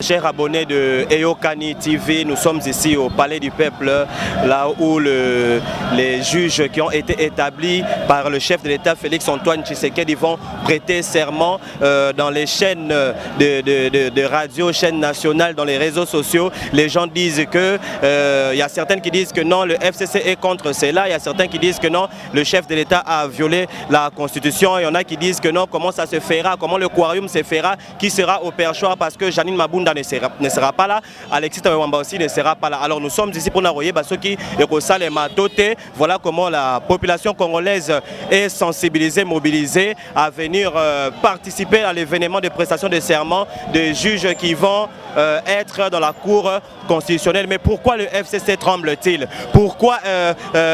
Chers abonnés de Eyokani TV, nous sommes ici au Palais du Peuple, là où les juges qui ont été établis par le chef de l'État Félix Antoine Tshisekedi vont prêter serment dans les chaînes de radio, chaînes nationales, dans les réseaux sociaux. Les gens disent que, il y a certaines qui disent que non, le FCC est contre cela, il y a certains qui disent que non, le chef de l'État a violé la Constitution, il y en a qui disent que non, comment ça se fera, comment le quorum se fera, qui sera au perchoir parce que Janine Mabunda ne sera pas là, Alexis Tawamba aussi ne sera pas là. Alors nous sommes ici pour Naroye Basoki et Rosale Matote. Voilà comment la population congolaise est sensibilisée, mobilisée à venir participer à l'événement de prestation de serment des juges qui vont être dans la cour constitutionnelle. Mais pourquoi le FCC tremble-t-il? Pourquoi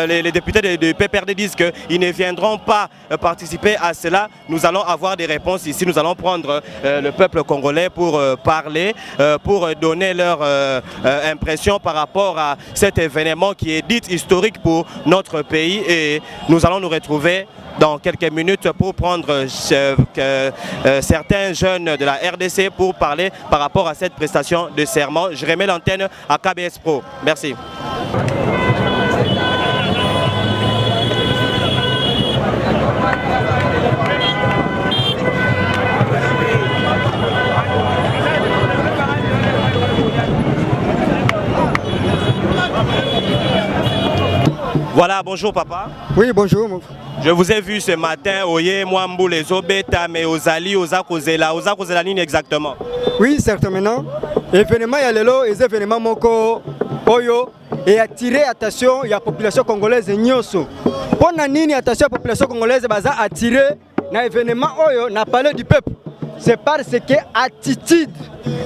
les députés de PPRD disent qu'ils ne viendront pas participer à cela? Nous allons avoir des réponses ici. Nous allons prendre le peuple congolais pour parler, pour donner leur impression par rapport à cet événement qui est dit historique pour notre pays. Et nous allons nous retrouver dans quelques minutes pour prendre certains jeunes de la RDC pour parler par rapport à cette prestation de serment. Je remets l'antenne à KBS Pro. Merci. Voilà, bonjour papa. Oui, bonjour. Je vous ai vu ce matin, Oye, Mwambu, les Obeta, mais Ozali, Ozakozela. Ozakozela nini exactement? Oui, certainement. Événement, il y a les événements Moko, Oyo, et attirer attention, il y a la population congolaise Nyoso. Pour nini attention à la population congolaise, baza attirer na événement Oyo, na palais du peuple. C'est parce que attitude,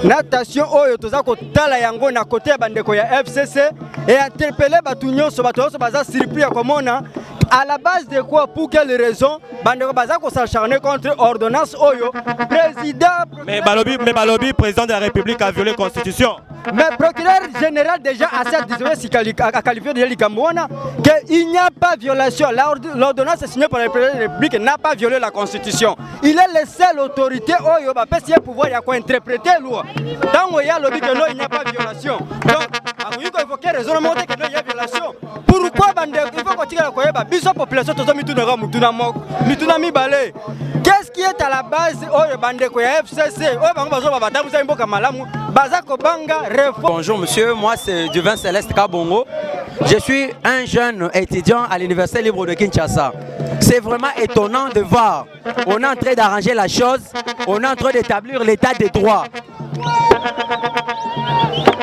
natation Oyo, toza ko tala yango na côté ya bandeko ya FCC et interpeller batu Nyoso, batu Nyoso baza surpris à komona. À la base de quoi, pour quelles raisons, bandeko baza ko s'acharner contre ordonnance Oyo, président. Mais Balobi, président de la République a violé la Constitution. Mais procureur général déjà a qualifié de Likambouana qu'il n'y a pas violation. L'ordonnance signée par le président de la République n'a pas violé la Constitution. Il est la seule autorité où il y a pouvoir interpréter la loi. Tant qu'il y a lobby que non, il n'y a pas de violation. Donc, il faut qu'il y ait raison de montrer qu'il y a violation. Pourquoi il faut continuer à croire que la population qu'est-ce qui est à la base de FCC? Bonjour monsieur, moi c'est Duvin Céleste Kabongo. Je suis un jeune étudiant à l'Université libre de Kinshasa. C'est vraiment étonnant de voir, on est en train d'arranger la chose, on est en train d'établir l'état des droits.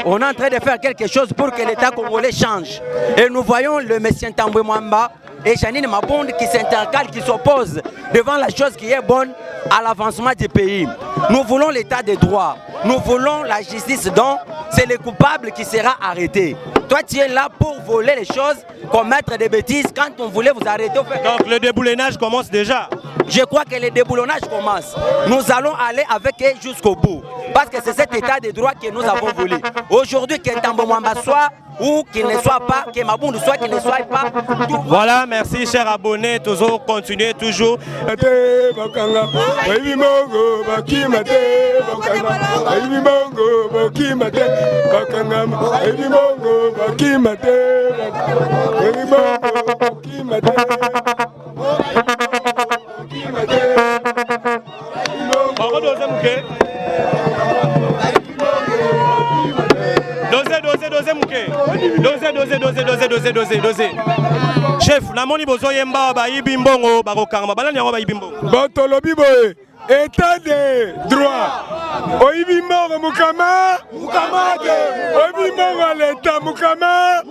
On est en train de faire quelque chose pour que l'état congolais change. Et nous voyons le monsieur Tambwe Mwamba et Janine Mabunda qui s'intercalent, qui s'opposent devant la chose qui est bonne à l'avancement du pays. Nous voulons l'état des droits, nous voulons la justice, donc c'est le coupable qui sera arrêté. Toi tu es là pour voler les choses, commettre des bêtises quand on voulait vous arrêter. Donc le déboulonnage commence déjà. Je crois que le déboulonnage commence. Nous allons aller avec eux jusqu'au bout. Parce que c'est cet état de droit que nous avons voulu. Aujourd'hui, que Tambo Mwamba soit ou qu'il ne soit pas, que Mabundu soit, qu'il ne soit pas. Voilà, merci chers abonnés. Toujours continuez, toujours. Dosé. Chef, la moni bozo yemba ba yibimbongo ba kokanga balani yango ba yibimbongo. Botolobi boye. État de droit. Oibimoro Mukama. Oibimoro l'État Mukama.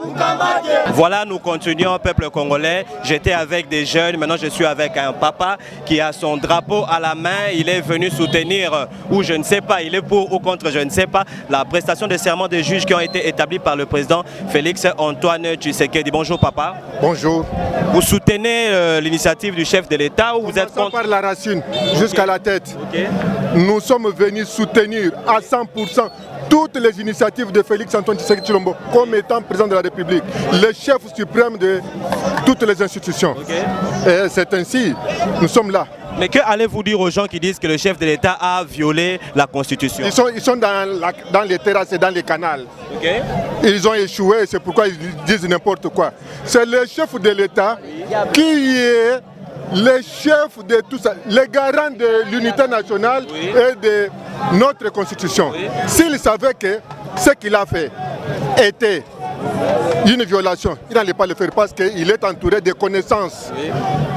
Voilà, nous continuons, peuple congolais. J'étais avec des jeunes, maintenant je suis avec un papa qui a son drapeau à la main. Il est venu soutenir, ou je ne sais pas, il est pour ou contre, je ne sais pas, la prestation de serment des juges qui ont été établis par le président Félix Antoine Tshisekedi. Bonjour papa. Bonjour. Vous soutenez l'initiative du chef de l'État ou vous êtes contre? Par la racine jusqu'à la tête. Okay. Nous sommes venus soutenir à 100% toutes les initiatives de Félix Antoine Tshisekedi Tshilombo comme étant président de la République, le chef suprême de toutes les institutions. Okay. Et c'est ainsi, nous sommes là. Mais que allez-vous dire aux gens qui disent que le chef de l'État a violé la Constitution? Ils sont dans les terrasses et dans les canals. Okay. Ils ont échoué, c'est pourquoi ils disent n'importe quoi. C'est le chef de l'État qui est le chef de tout ça, le garant de l'unité nationale et de notre Constitution. S'il savait que ce qu'il a fait était une violation, il n'allait pas le faire parce qu'il est entouré de connaissances,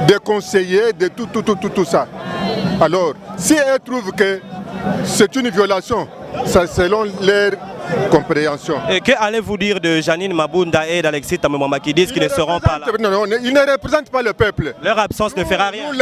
de conseillers, de tout ça. Alors, si elle trouve que c'est une violation, c'est selon leur compréhension. Et que allez-vous dire de Janine Mabunda et d'Alexis Tambemwamba qui disent qu'ils ne seront pas là? Non, ils ne représentent pas le peuple. Leur absence ne fera rien.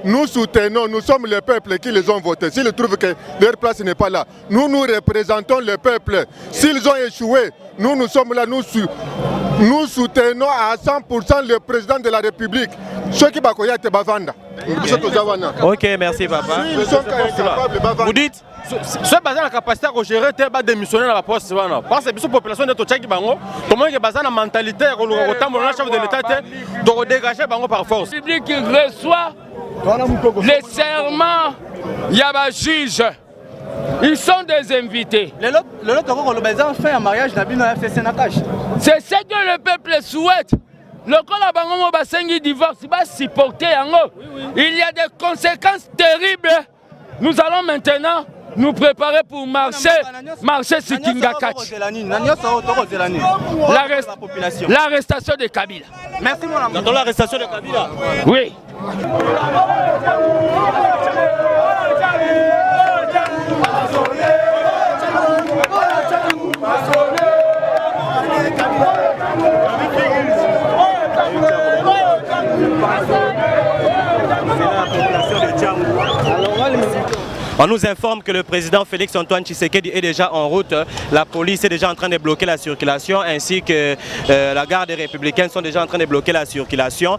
Nous soutenons, nous sommes le peuple qui les ont votés. S'ils trouvent que leur place n'est pas là, nous représentons le peuple. S'ils ont échoué, nous sommes là, nous soutenons à 100% le président de la République. Ceux qui bakoyate bavanda. Ok, merci papa. Ils sont incapables bavanda. Vous dites? Ce bazar la capacité à gérer tes bas démissionner la poste parce que la population de Tochaki Bango comment que bazar la mentalité autant mon chef de l'État de dégager Bango par force. Le public reçoit les serments yaba juge. Ils sont des invités. C'est ce que le peuple souhaite. Le cas Bango basengi divorce va supporter yango. Il y a des conséquences terribles. Nous allons maintenant nous préparer pour marcher sur Kingakachi. L'arrestation de Kabila. Merci mon ami. Dans l'arrestation de Kabila? Oui. On nous informe que le président Félix Antoine Tshisekedi est déjà en route. La police est déjà en train de bloquer la circulation ainsi que la garde républicaine sont déjà en train de bloquer la circulation.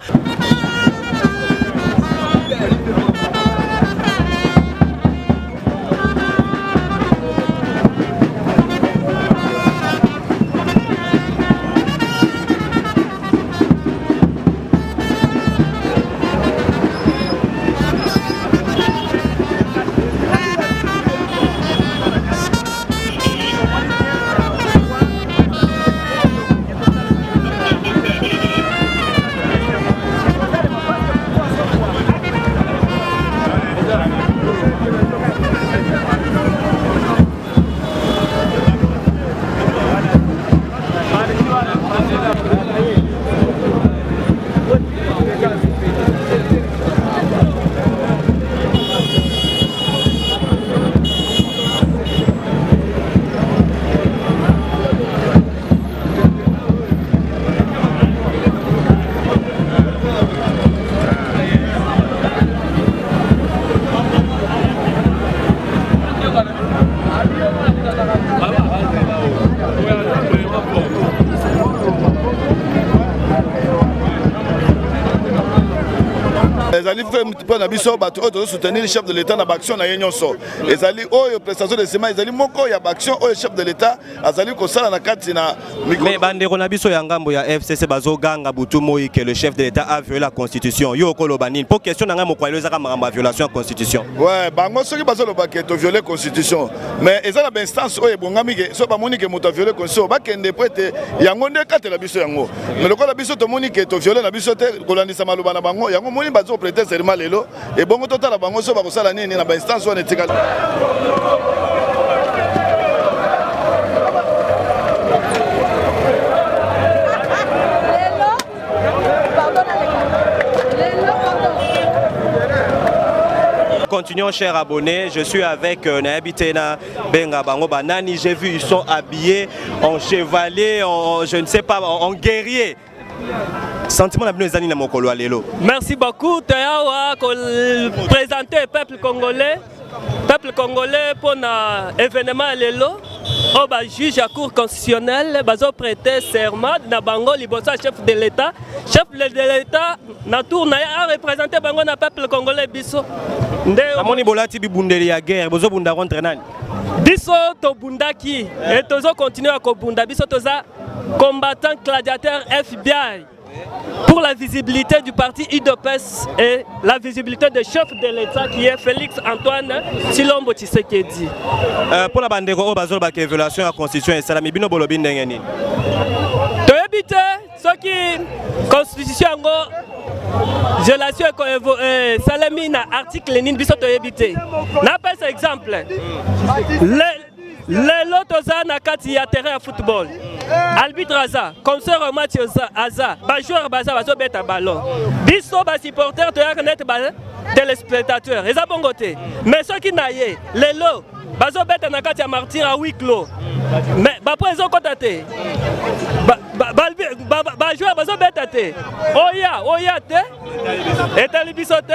soutenir le chef de l'État dans l'action na yenyoso. Ezali oyo prestation de sema ezali moko ya action oyo chef de l'État azali ko sala na kati na micro. Mais bandeko na biso ya ngambo ya FCC bazo ganga butu moi que le chef de l'État a violé la constitution. Yo ko lobanini pour question na ngamo kwa eleza ka mamba violation de constitution. Ouais, bango soki bazo loba ke to violer constitution. Mais ezala ba instance oyo bongami ke so ba moni ke moto violer constitution ba kende prete yango nde kate la biso yango. Mais le ko la biso to moni ke to violer na biso te kolandisa maloba na bango yango moni bazo prêter serment lelo et bongo tota la bango so ba ko sala nini na ba instance on etika. Continuons chers abonnés, je suis avec Naabitena Benga Bango Banani, j'ai vu ils sont habillés en chevalier, en je ne sais pas, en guerrier. Sentiment la bienvenue na mokolo lelo. Merci beaucoup Tayawa présenter le peuple congolais pour l'événement lelo. Oh bah juge à cour constitutionnelle bazo prêter serment na bango liboso chef de l'État na tour na a représenter bango na peuple congolais biso. Amoni bolati bibundeli ya guerre bozo bunda contre nani? Biso to bundaki et tozo continuer à ko bunda biso toza combattant gladiateur FBI. pour la visibilité du parti UDPS et la visibilité du chef de l'État qui est Félix Antoine Tshilombo Tshisekedi. Pour la bande au bazol ba évaluation à constitution et salami bino bolobi ndenge nini. To éviter ce qui constitution je la suis salami na article nini biso to éviter. Na pas exemple. Les lotos na kati ya terrain de football. Arbitre Aza, concert au match Aza, joueur Baza bazo beta ballon. Biso ba supporter to yaknet ba téléspectateurs. Et ça bon côté. Mais ceux qui naïe, les lots bazo beta na kati ya martyr à huis clos. Mais ba prezo kotate. Ba joueur bazo beta te. Oya te. Et tali biso te.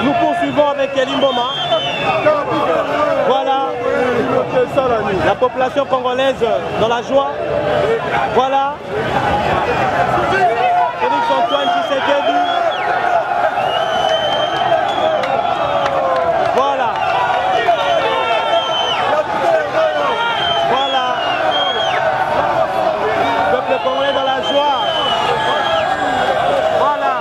Nous poursuivons avec Elie Mboma. Voilà la population congolaise dans la joie. Voilà Félix Antoine Tshisekedi. Voilà. Voilà. Le peuple congolais dans la joie. Voilà.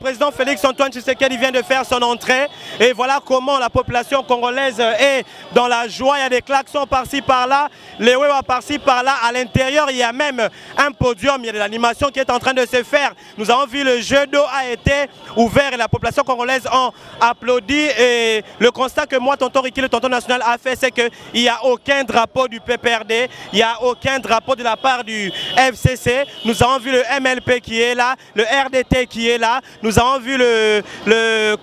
Le président Félix Antoine Tshisekedi vient de faire son entrée et voilà comment la population congolaise est dans la joie. Il y a des klaxons par-ci par-là, les wewa par-ci par-là. À l'intérieur, il y a même un podium, il y a de l'animation qui est en train de se faire. Nous avons vu le jeu d'eau a été ouvert et la population congolaise en applaudit. Et le constat que moi, tonton Ricky, le tonton national, a fait, c'est qu'il n'y a aucun drapeau du PPRD, il n'y a aucun drapeau de la part du FCC. Nous avons vu le MLP qui est là, le RDT qui est là. Nous avons vu le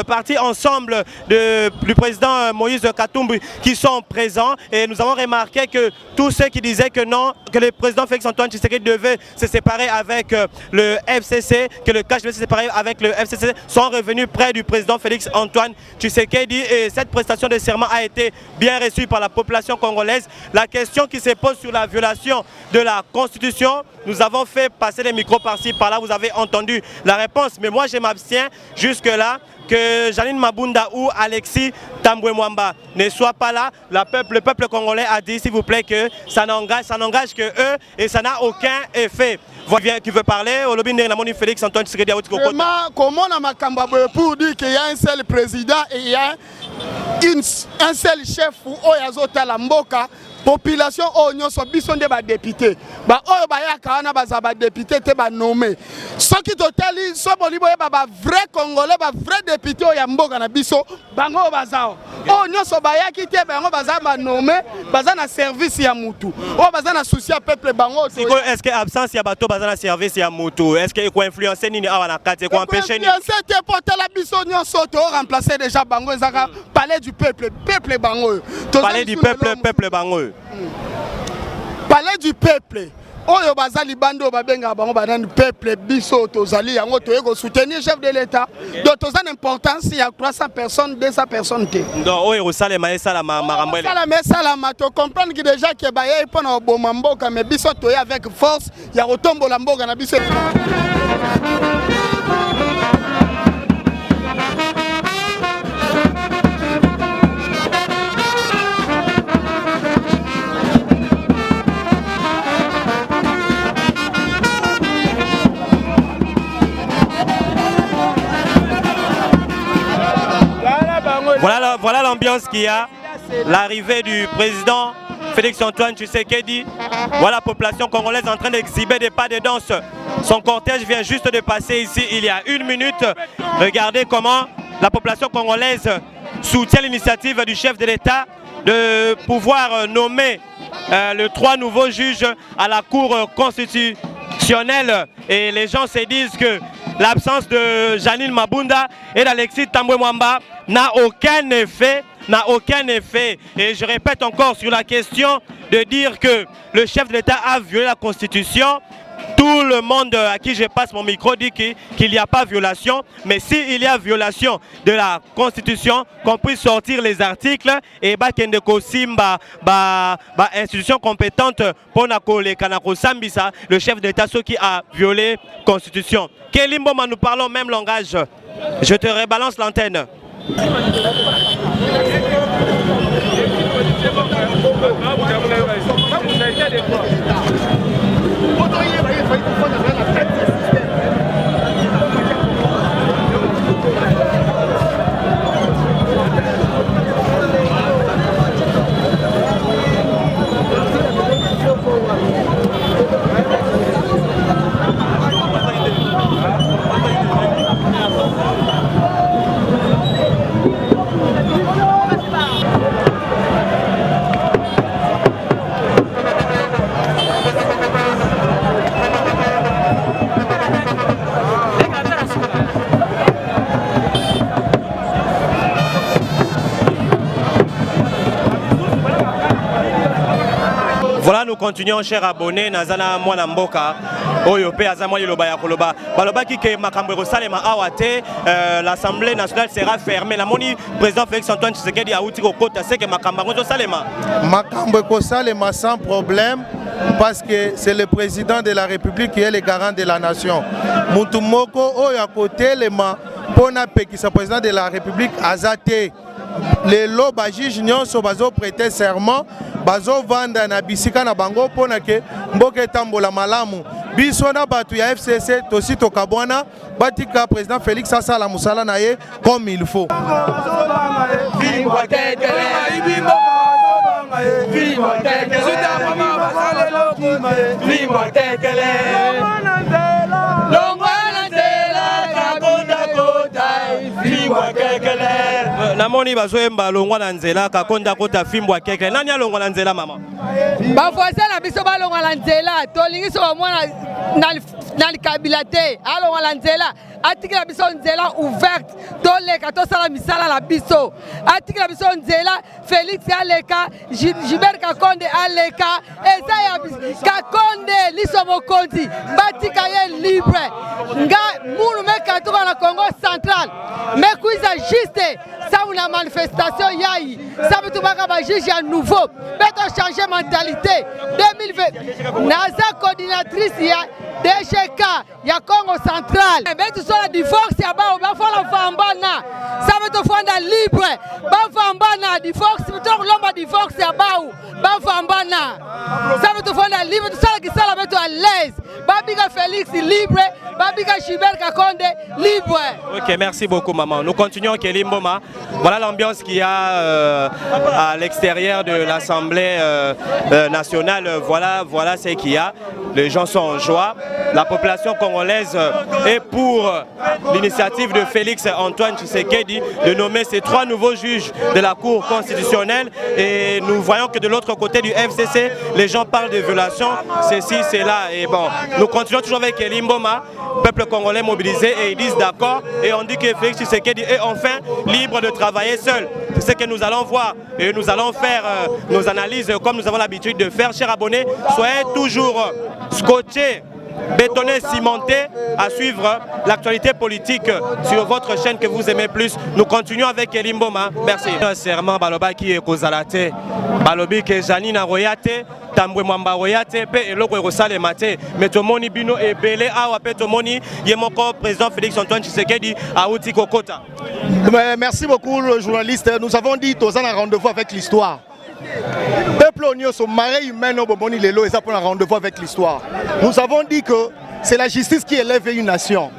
parti ensemble du président Moïse Katumbi qui sont présents et nous avons remarqué que tous ceux qui disaient que non, que le président Félix Antoine Tshisekedi devait se séparer avec le FCC, que le CACH devait se séparer avec le FCC, sont revenus près du président Félix Antoine Tshisekedi et cette prestation de serment a été bien reçue par la population congolaise. La question qui se pose sur la violation de la Constitution nous avons fait passer les micros par-ci, par-là, vous avez entendu la réponse. Mais moi, je m'abstiens jusque-là que Janine Mabunda ou Alexis Tambwe Mwamba ne soient pas là. Le peuple congolais a dit, s'il vous plaît, que ça n'engage que eux et ça n'a aucun effet. Voilà qui veut parler, au lobby de Félix Antoine Tshisekedi. Comment on a Makambabwe pour dire qu'il y a un seul président et il y a un seul chef ou Oyazota Lamboka. Population oignon sont bison de députés. Ba oyo ba ya kana ba za ba député te ba nommé. Ce qui totali so bolibo ba vrai congolais ba vrai député o ya mboka na biso bango bazao. Oignon so ba ya kité bango baza ba nommé baza na service ya mutu. O baza na souci ya peuple bango. Est-ce que absence ya bato baza na service ya mutu? Est-ce que ko influencer nini awa na kati ko empêcher ni? C'était porter la biso nyon soto remplacer déjà bango ezaka palais du peuple bango. Palais du peuple bango. Palais du peuple. Oyo bazali bando babenga bango banani peuple biso tozali yango toyeko soutenir chef de l'état. Donc toza une importance il y a 300 personnes 200 personnes te. Donc oyo salema esala marambele. Sala ma to comprendre que déjà que baye pona oboma mboka mais biso toye avec force ya kotombola mboka na biso. Voilà l'ambiance qu'il y a, l'arrivée du président Félix Antoine Tshisekedi. Voilà la population congolaise en train d'exhiber des pas de danse. Son cortège vient juste de passer ici il y a 1 minute. Regardez comment la population congolaise soutient l'initiative du chef de l'État de pouvoir nommer les 3 nouveaux juges à la Cour constitutionnelle. Et les gens se disent que l'absence de Janine Mabunda et d'Alexis Tambwe Mwamba n'a aucun effet. Et je répète encore sur la question de dire que le chef de l'État a violé la Constitution. Tout le monde à qui je passe mon micro dit qu'il n'y a pas violation. Mais s'il y a violation de la Constitution, qu'on puisse sortir les articles et Bakendeko Simba, institution compétente pour le Kanako Sambisa, le chef de l'État, qui a violé la Constitution. Kélimboma, nous parlons même langage. Je te rebalance l'antenne. Voilà, nous continuons, chers abonnés. Nazana Mwana Mboka, Oyope, Azamwa Yoloba Yakoloba. Baloba qui est Makambwero Salema Awate, l'Assemblée nationale sera fermée. La moni président Félix Antoine Tshisekedi a outi au côté, c'est que Makambwero Salema. Makambwero Salema sans problème, parce que c'est le président de la République qui est le garant de la nation. Moutoumoko, Oya côté, le Pona qui est président de la République, Azate. Les lots juges nyonso bazo prêter serment bazo vanda na bisika na bango pona ke mboka tambola malamu biso na batu ya FCC tosi tokabwana batika président Félix asala musala na ye comme il faut. Namoni bazoemba longwa na nzela kakonda kota fimbwa keke. Nani alongwa na nzela mama? Ba voisin na biso balongwa na nzela. Tolingi so mwana na kabila te. Alongwa na nzela. atikela biso nzela ouverte toleka tosala misala la biso atikela biso nzela Félix aleka Gilbert Kakonde aleka eza ya Kakonde liso mokonzi batika ye libre nga munu mekatuka na Congo central mekuiza juste ça una manifestation yai ça veut tout baka ba juge à nouveau beto changer mentalité 2020 naza coordinatrice ya DGK ya Congo central beto so la divorce ya ba fola fambana ça veut tout fanda libre ba fambana divorce beto lomba divorce ya ba fambana ça veut tout fanda libre tout ça qui sala beto à l'aise babiga Félix libre babiga Gilbert Kakonde libre. Ok, merci beaucoup maman. Nous continuons Kelly Mboma. Voilà l'ambiance qu'il y a à l'extérieur de l'Assemblée nationale. Voilà ce qu'il y a. Les gens sont en joie. La population congolaise est pour l'initiative de Félix Antoine Tshisekedi de nommer ces 3 nouveaux juges de la Cour constitutionnelle. Et nous voyons que de l'autre côté du FCC, les gens parlent de violations, ceci, cela. Et bon, nous continuons toujours avec Kelly Mboma, peuple congolais mobilisé, et ils disent d'accord. Et on dit que Félix Tshisekedi est enfin libre de travailler seul. C'est ce que nous allons voir et nous allons faire nos analyses comme nous avons l'habitude de faire. Chers abonnés, soyez toujours scotchés, bétonnés, cimentés à suivre l'actualité politique sur votre chaîne que vous aimez plus. Nous continuons avec Kelly Mboma. Merci. Serment baloba qui est kozalate. Balobi que Janine Royate. Tambwe mwamba royate pe eloko ekosala mate mais tomoni bino ebele awa pe tomoni ye moko président Félix Antoine Tshisekedi auti kokota. Merci beaucoup le journaliste. Nous avons dit tous en rendez-vous avec l'histoire. Peuple onio so maré humain no bomoni lelo et ça pour un rendez-vous avec l'histoire. Nous avons dit que c'est la justice qui élève une nation.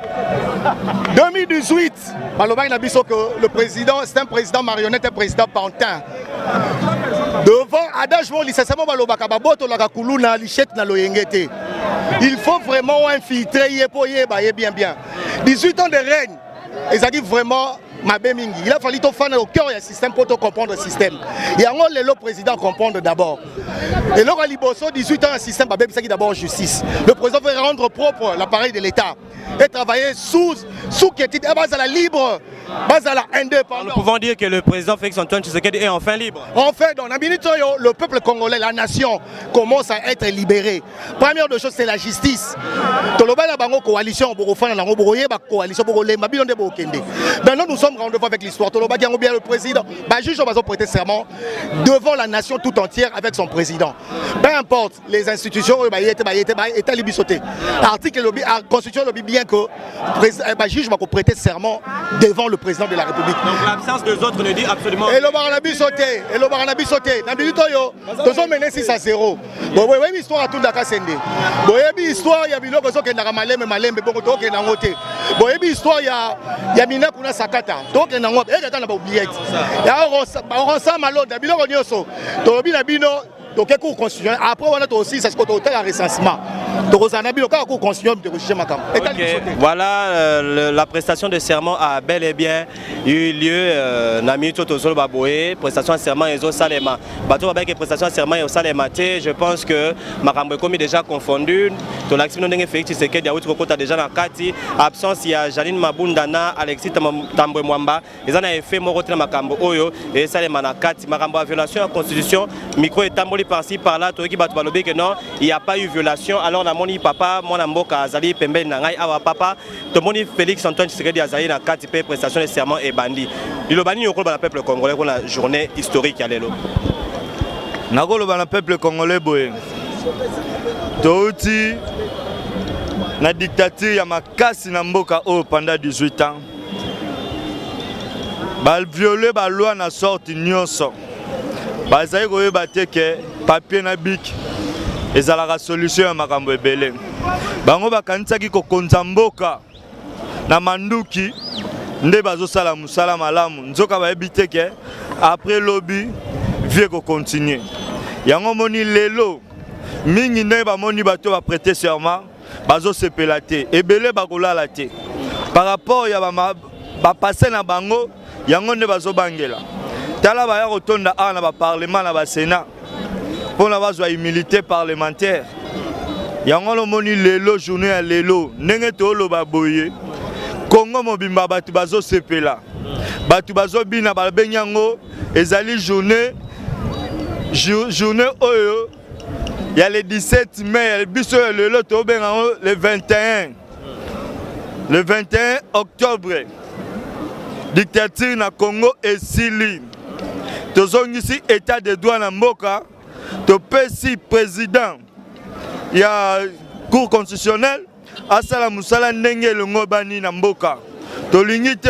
2018, Baloba n'a dit que le président c'est un président marionnette, un président pantin. Devant adagement licenciement Baloba Kababoto la Kuluna lichette na loyengete. Il faut vraiment infiltrer bien. 18 ans de règne. Et ça dit vraiment il a fallu faire au cœur du système pour comprendre le système. Il y a le président comprendre d'abord. Et là, il 18 ans un système, c'est d'abord justice. Le président veut rendre propre l'appareil de l'État et travailler sous quiétude, base à la libre, base à la indépendance. Nous pouvons dire que le président Félix Antoine Tshisekedi est enfin libre. Enfin, dans la minute, le peuple congolais, la nation commence à être libérée. Première de choses, c'est la justice. Coalition, maintenant, nous sommes rendez-vous avec l'histoire. Le président, juge va prêter serment devant la nation tout entière avec son président. Peu importe les institutions, État libisoté. Article constitution le bien que le juge va prêter serment devant le président de la République. Donc l'absence des autres ne dit absolument rien. Et le baranabi sauté. Et le baranabi sauté. Dans le yo, nous sommes menés 6-0. Bon, oui, histoire à tout Dakar Sende. Bon, il y a histoire, il y a biloko so ke na maleme bon to ke na ngote. Bon, il y a histoire, il y a mina kuna sakata. To ke na ngote. Et dans la oubliette. Ya on sa malo da biloko nyoso. To bi na bino donc la Cour constitutionnelle, après on a aussi, c'est ce qu'on a un recensement. Voilà, la prestation de serment a bel et bien eu lieu. Nami Totozolo Baboé, prestation de serment et Salema. Bateau avec prestation de serment et Salema. Je pense que Makambo est déjà confondu. Ton action de Félix Tshisekedi a outre déjà dans Kati. Absence, il y a Janine Mabundana, Alexis Tambwe Mwamba. Ils en ont fait Morotre Makambo Oyo et Salema na Kati. Makambo a violation de la Constitution. Micro est tamboli par-ci par-là. Toki Batoubalobé que non, il n'y a pas eu violation. Alors, na moni papa, mon amboka Azali Pembe Nangai Awa papa, Tomoni Félix Antoine Tshisekedi Azali na 4 prestation de serment et bandi. Le bandi au le peuple congolais pour la journée historique à l'élo. Nakolo bana peuple congolais boye. Touti na dictature ya makasi na mboka o pendant 18 ans. Bal violer ba loi na sorti nyonso. Bazali koyeba te ke papier na bic ezalaka solution ya makambo ebele. Bango bakanisaki kokonza mboka na manduki nde bazosala musala malamu nzoka bayebi te ke après lobby vie ko continuer. Yango moni lelo mingi nde bamoni bato ba prêter serment bazosepela te ebele bakolala te par rapport ya ba passer na bango yango nde bazobangela. Tala baya kotonda ana ba parlement na ba sénat pour la base humilité parlementaire. Yango lo moni lelo journée à lelo ndenge to lo baboye Congo mobimba batu bazo sepela. Batu bazo bina balbenyango ezali journée oyo. Il y a le 17 mai, le 21. Le 21 octobre. Dictature na Congo et Sili. Tozong ici état de droit na mboka. Topesi président. Il y a cour constitutionnelle. Asala musala ndenge longo bani na mboka. Tolingi te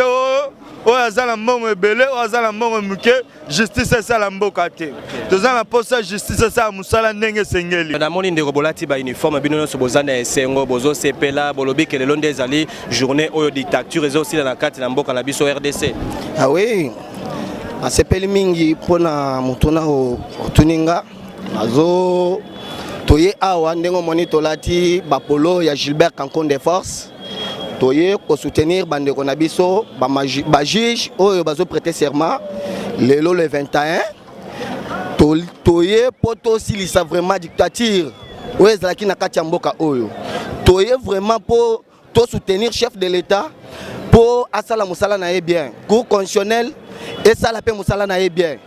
o azala mbongo ebele o azala mbongo muke justice esala mboka te tozala posa justice esala musala ndenge sengeli namoni ndeko bolati ba uniforme bino nyonso bozana esengo bozo sepela bolobi ke lelo nde ezali journée oyo dictature ezosila na kati na mboka na biso RDC. Ah oui, asepeli mingi mpona mutuna otuninga azo toye awa ndengo moni tolati bapolo ya Gilbert Kankonde Force toye ko soutenir bandeko na biso ba juge oyo bazo prêter serment lelo le 21 toye poto silisa vraiment dictature oyo ezalaki na kati ya mboka oyo toye vraiment po to soutenir chef de l'état po asala musala na ye bien cour constitutionnelle esala pe musala na ye bien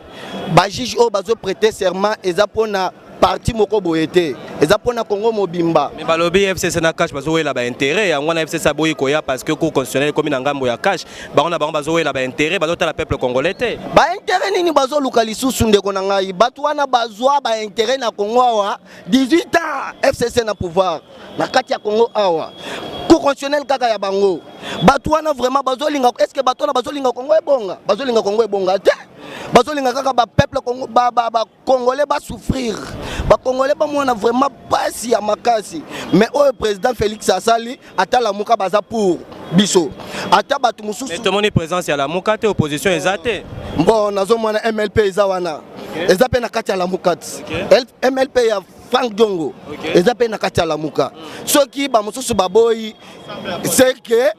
ba juge oyo bazo prêter serment eza pona parti moko boyete eza pona Congo mobimba mais balobi FCC na cash bazo wela ba intérêt yango na FCC boyi koya parce que cour constitutionnel comme na ngambo ya cash bango bazo wela ba intérêt bazo tala peuple congolais te ba intérêt nini bazo luka lisusu ndeko na ngai batu wana bazwa ba intérêt na Congo awa 18 ans FCC na pouvoir na kati ya Congo awa cour constitutionnel kaka ya bango batu wana vraiment bazo linga est-ce que bato na bazo linga Congo ebonga bazo linga Congo ebonga te bazo linga kaka ba peuple Congo ba congolais ba souffrir ba congolais ba mona vraiment pasi ya makasi mais au président Félix asali atala muka baza pour biso ata batu mususu mais tout le monde est présence ya la muka te opposition ezate bon nazo mona MLP ezawana ezape na kati ya la mukati MLP ya Frank Diongo ezape na kati ya la muka soki ba mususu baboyi c'est que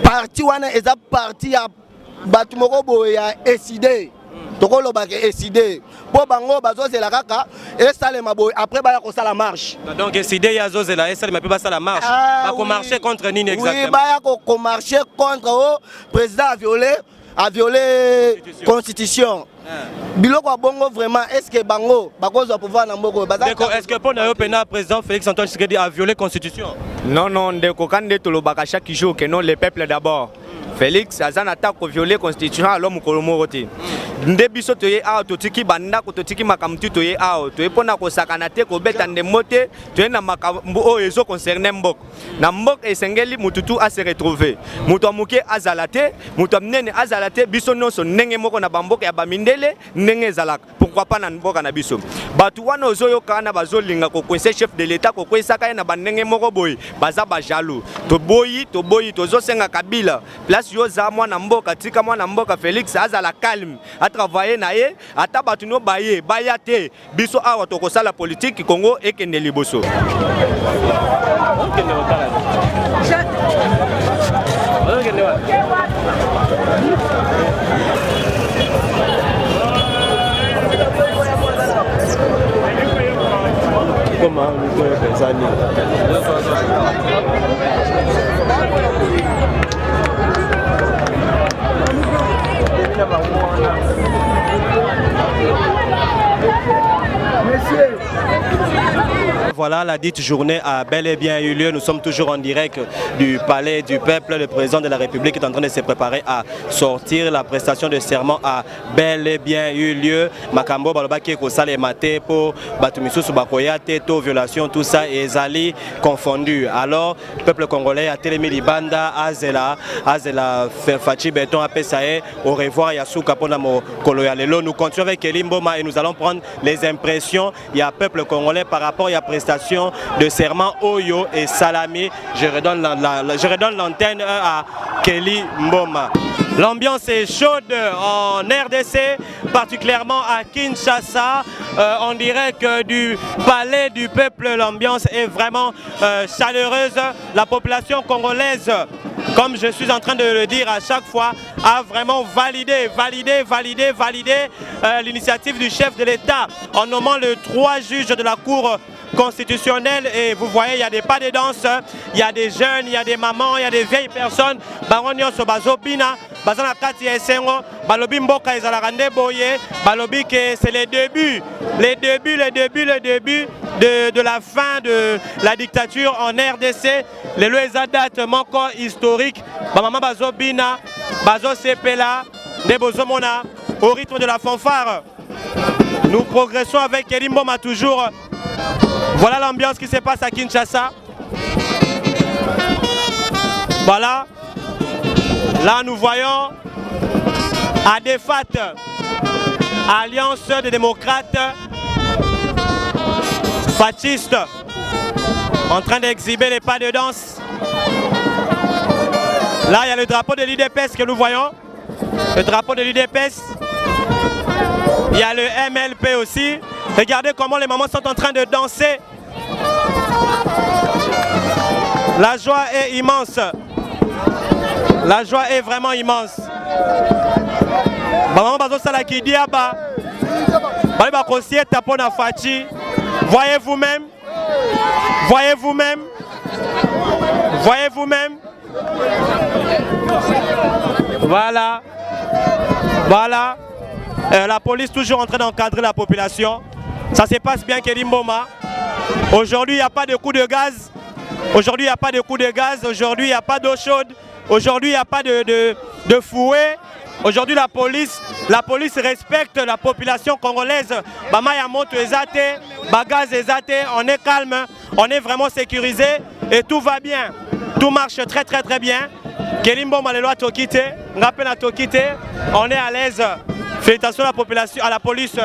parti wana eza parti ya batu moko boye ya SID tokolo ba SID po bango bazozela kaka esalema boye après baya ko sala marche donc SID ya zozela esalema pe ba sala marche ba ko marcher contre nini exactement oui baya ko marcher contre au président a violé constitution biloko bongo vraiment est-ce que bango bakozo pouvoir na mboko est-ce que pour na pena président Félix Antoine Tshisekedi a violé constitution non ndeko kande tolobaka chaque jour que non le peuple d'abord Félix azan attaque violer constitution à l'homme kolomorote nde biso toye a totiki banda ko totiki makamtu toye a toye pona ko sakana te ko beta ndemote toye na makambu o ezo concerner mbok na mbok esengeli mututu a se retrouver mutu amuke azalate mutu amnene azalate biso noso ndenge moko na bamboka ya bamindele ndenge ezalaka pourquoi pas na mboka na biso batu wana ozoyo kana bazolinga ko kwese chef de l'état ko kwesa kaya na bandenge moko boy baza ba jaloux to boyi tozo senga Kabila place yo za mwana mboka tika mwana mboka Félix azala calme a travailler na ye ata batu no baye bayate biso awa to kosala politique Congo ekende liboso Voilà, la dite journée a bel et bien eu lieu. Nous sommes toujours en direct du palais du peuple. Le président de la République est en train de se préparer à sortir. La prestation de serment a bel et bien eu lieu. Makambo balobaki ko sale maté pour batumisusu bakoya teto violation tout ça et zali confondu. Alors peuple congolais a télémi libanda azela Fachi Beton apesae au revoir Yasuka pona mo koloya lelo. Nous continuons avec Elimboma et nous allons prendre les impressions. Il y a peuple congolais par rapport à la prestation de serment Oyo et Salami. Je redonne l'antenne à Kelly Mboma. L'ambiance est chaude en RDC, particulièrement à Kinshasa. On dirait que du palais du peuple, l'ambiance est vraiment chaleureuse. La population congolaise, comme je suis en train de le dire à chaque fois, a vraiment validé l'initiative du chef de l'État en nommant les 3 juges de la Cour constitutionnel et vous voyez, il y a des pas de danse, il y a des jeunes, il y a des mamans, il y a des vieilles personnes. Bango nyonso bazobina, bazana kati ya esengo, balobi mboka ezalaka nde boye, balobi que c'est le début de la fin de la dictature en RDC. Les lois date moko historique, bamama bazobina, bazosepela, nde bozomona au rythme de la fanfare. Nous progressons avec Kelim Mboma toujours. Voilà l'ambiance qui se passe à Kinshasa. Voilà. Là nous voyons ADEFAT, Alliance des démocrates fascistes, en train d'exhiber les pas de danse. Là il y a le drapeau de l'UDPS que nous voyons. Le drapeau de l'UDPS. Il y a le MLP aussi. Regardez comment les mamans sont en train de danser. La joie est immense. La joie est vraiment immense. Maman bazo sala ki diaba. Bali ba kosier tapo na fachi. Voyez vous-même. Voyez vous-même. Voyez vous-même. Voilà. Voilà. La police toujours en train d'encadrer la population. Ça se passe bien, Kelim Mboma. Aujourd'hui, il n'y a pas de coup de gaz. Aujourd'hui, il n'y a pas de coup de gaz. Aujourd'hui, il n'y a pas d'eau chaude. Aujourd'hui, il n'y a pas de fouet. Aujourd'hui, la police respecte la population congolaise. Bamaya moto ezate, bagaz ezate, on est calme, on est vraiment sécurisé et tout va bien. Tout marche très très très bien. Kelim Mboma le loi Tokite, rappel Tokite, on est à l'aise. Félicitations à la population, à la police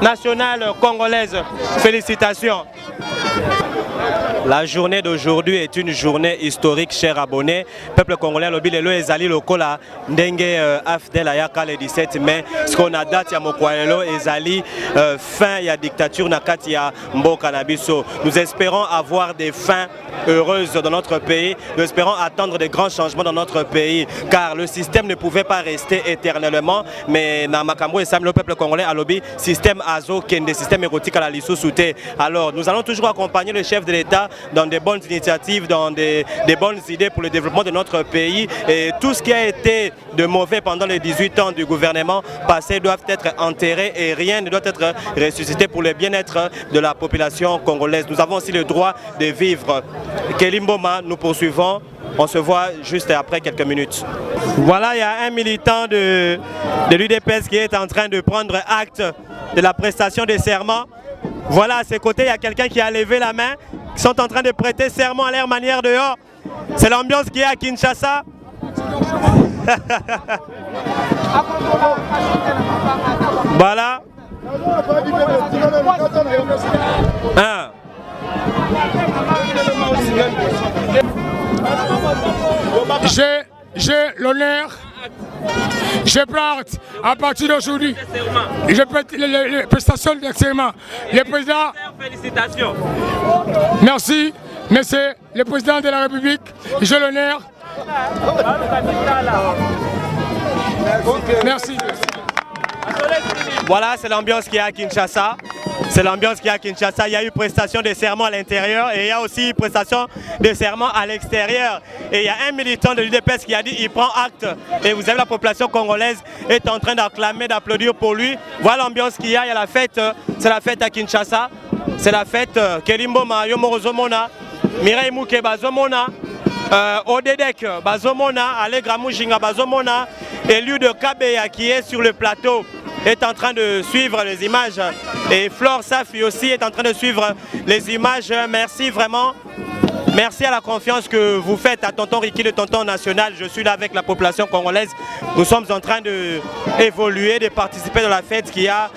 nationale congolaise. Félicitations. La journée d'aujourd'hui est une journée historique, chers abonnés. Peuple congolais, le bilelo ezali lokola ndenge afdel ayaka le 17 mai. Ce qu'on a date ya mokwalelo ezali fin ya dictature na kati ya mboka na biso. Nous espérons avoir des fins heureuses dans notre pays. Nous espérons attendre des grands changements dans notre pays, car le système ne pouvait pas rester éternellement. Mais na makambo esam le peuple congolais alobi système azo kende système érotique à la lisosouté. Alors nous allons toujours accompagner le chef de l'État dans des bonnes initiatives, dans des bonnes idées pour le développement de notre pays. Et tout ce qui a été de mauvais pendant les 18 ans du gouvernement passé doit être enterré et rien ne doit être ressuscité pour le bien-être de la population congolaise. Nous avons aussi le droit de vivre. Kelim Mboma, nous poursuivons. On se voit juste après quelques minutes. Voilà, il y a un militant de l'UDPS qui est en train de prendre acte de la prestation des serments. Voilà, à ses côtés, il y a quelqu'un qui a levé la main, qui sont en train de prêter serment à leur manière dehors. C'est l'ambiance qui est à Kinshasa. Voilà. J'ai l'honneur, je prends à partir d'aujourd'hui, je fais les prestations d'excellence. Le président, félicitations. Merci, monsieur le président de la République, j'ai l'honneur. Merci. Voilà, c'est l'ambiance qu'il y a à Kinshasa. C'est l'ambiance qu'il y a à Kinshasa. Il y a eu prestation de serment à l'intérieur et il y a aussi prestation de serment à l'extérieur. Et il y a un militant de l'UDPS qui a dit qu'il prend acte. Et vous avez la population congolaise est en train d'acclamer, d'applaudir pour lui. Voilà l'ambiance qu'il y a. Il y a la fête. C'est la fête à Kinshasa. C'est la fête Kelim Mboma, Yomorozomona, Mireille Mouké Bazomona, Odedek Bazomona, Allegra Mujinga Bazomona, élu de Kabeya qui est sur le plateau, est en train de suivre les images. Et Flore Safi aussi est en train de suivre les images. Merci vraiment. Merci à la confiance que vous faites à Tonton Ricky, le Tonton National. Je suis là avec la population congolaise. Nous sommes en train d'évoluer, de participer dans la fête qu'il y a.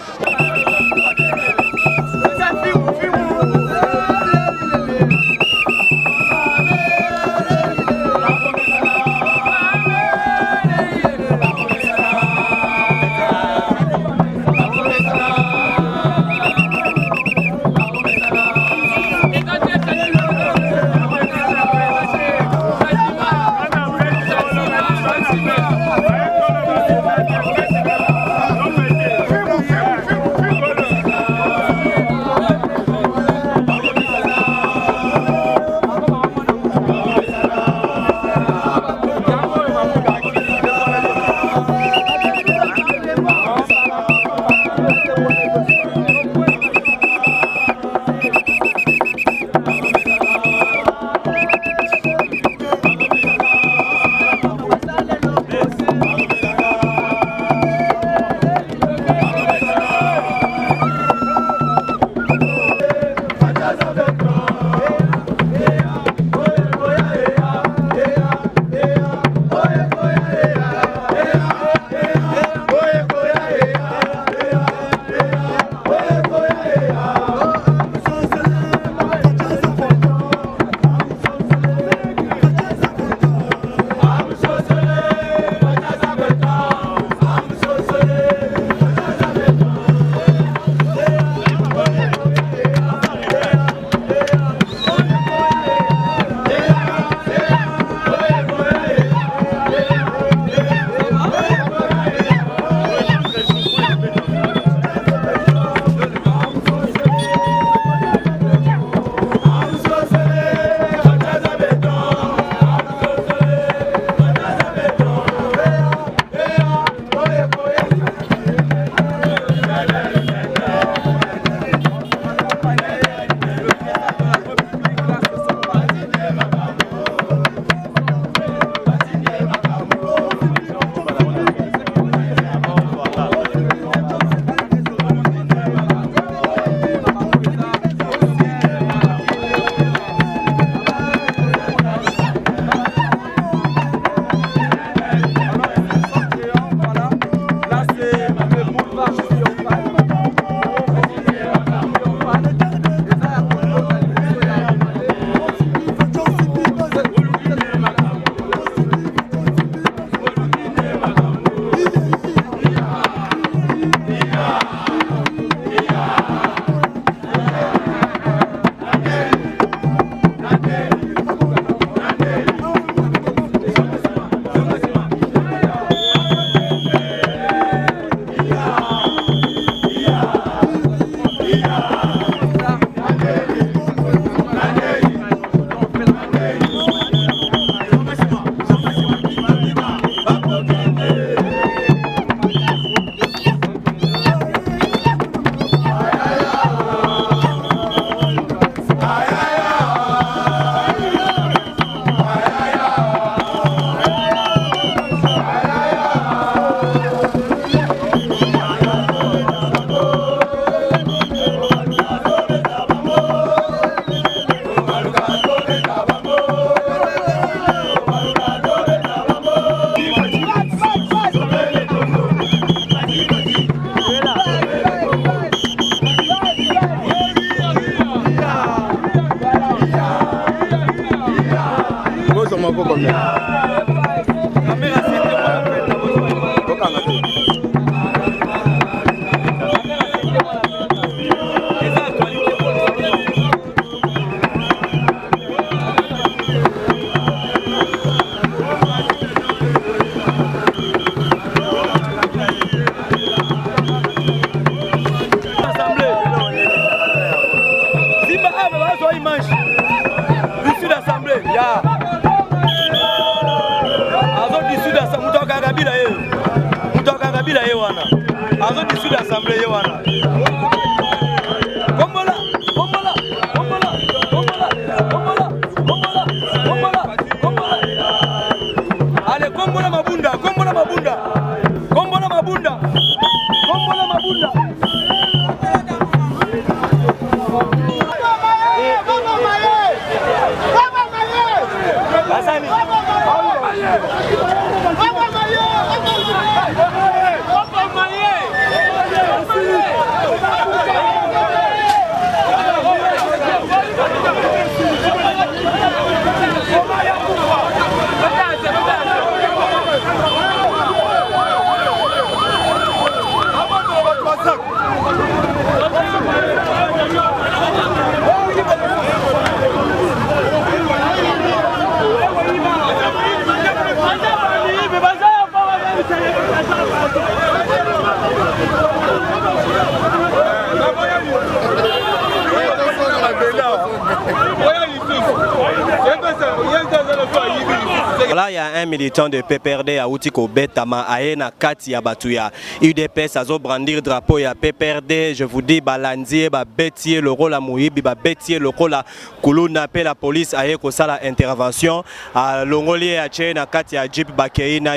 Voilà, il y a un militant de PPRD à Outiko Betama Aena Katia Batuya. UDPS a brandir drapeau ya PPRD. Je vous dis, Balandier, Betier, le rôle à Mouibi, Betier, le rôle à Koulouna, la police a la intervention. À Longolier, à Tchèna, Katia Jip, Bakeina,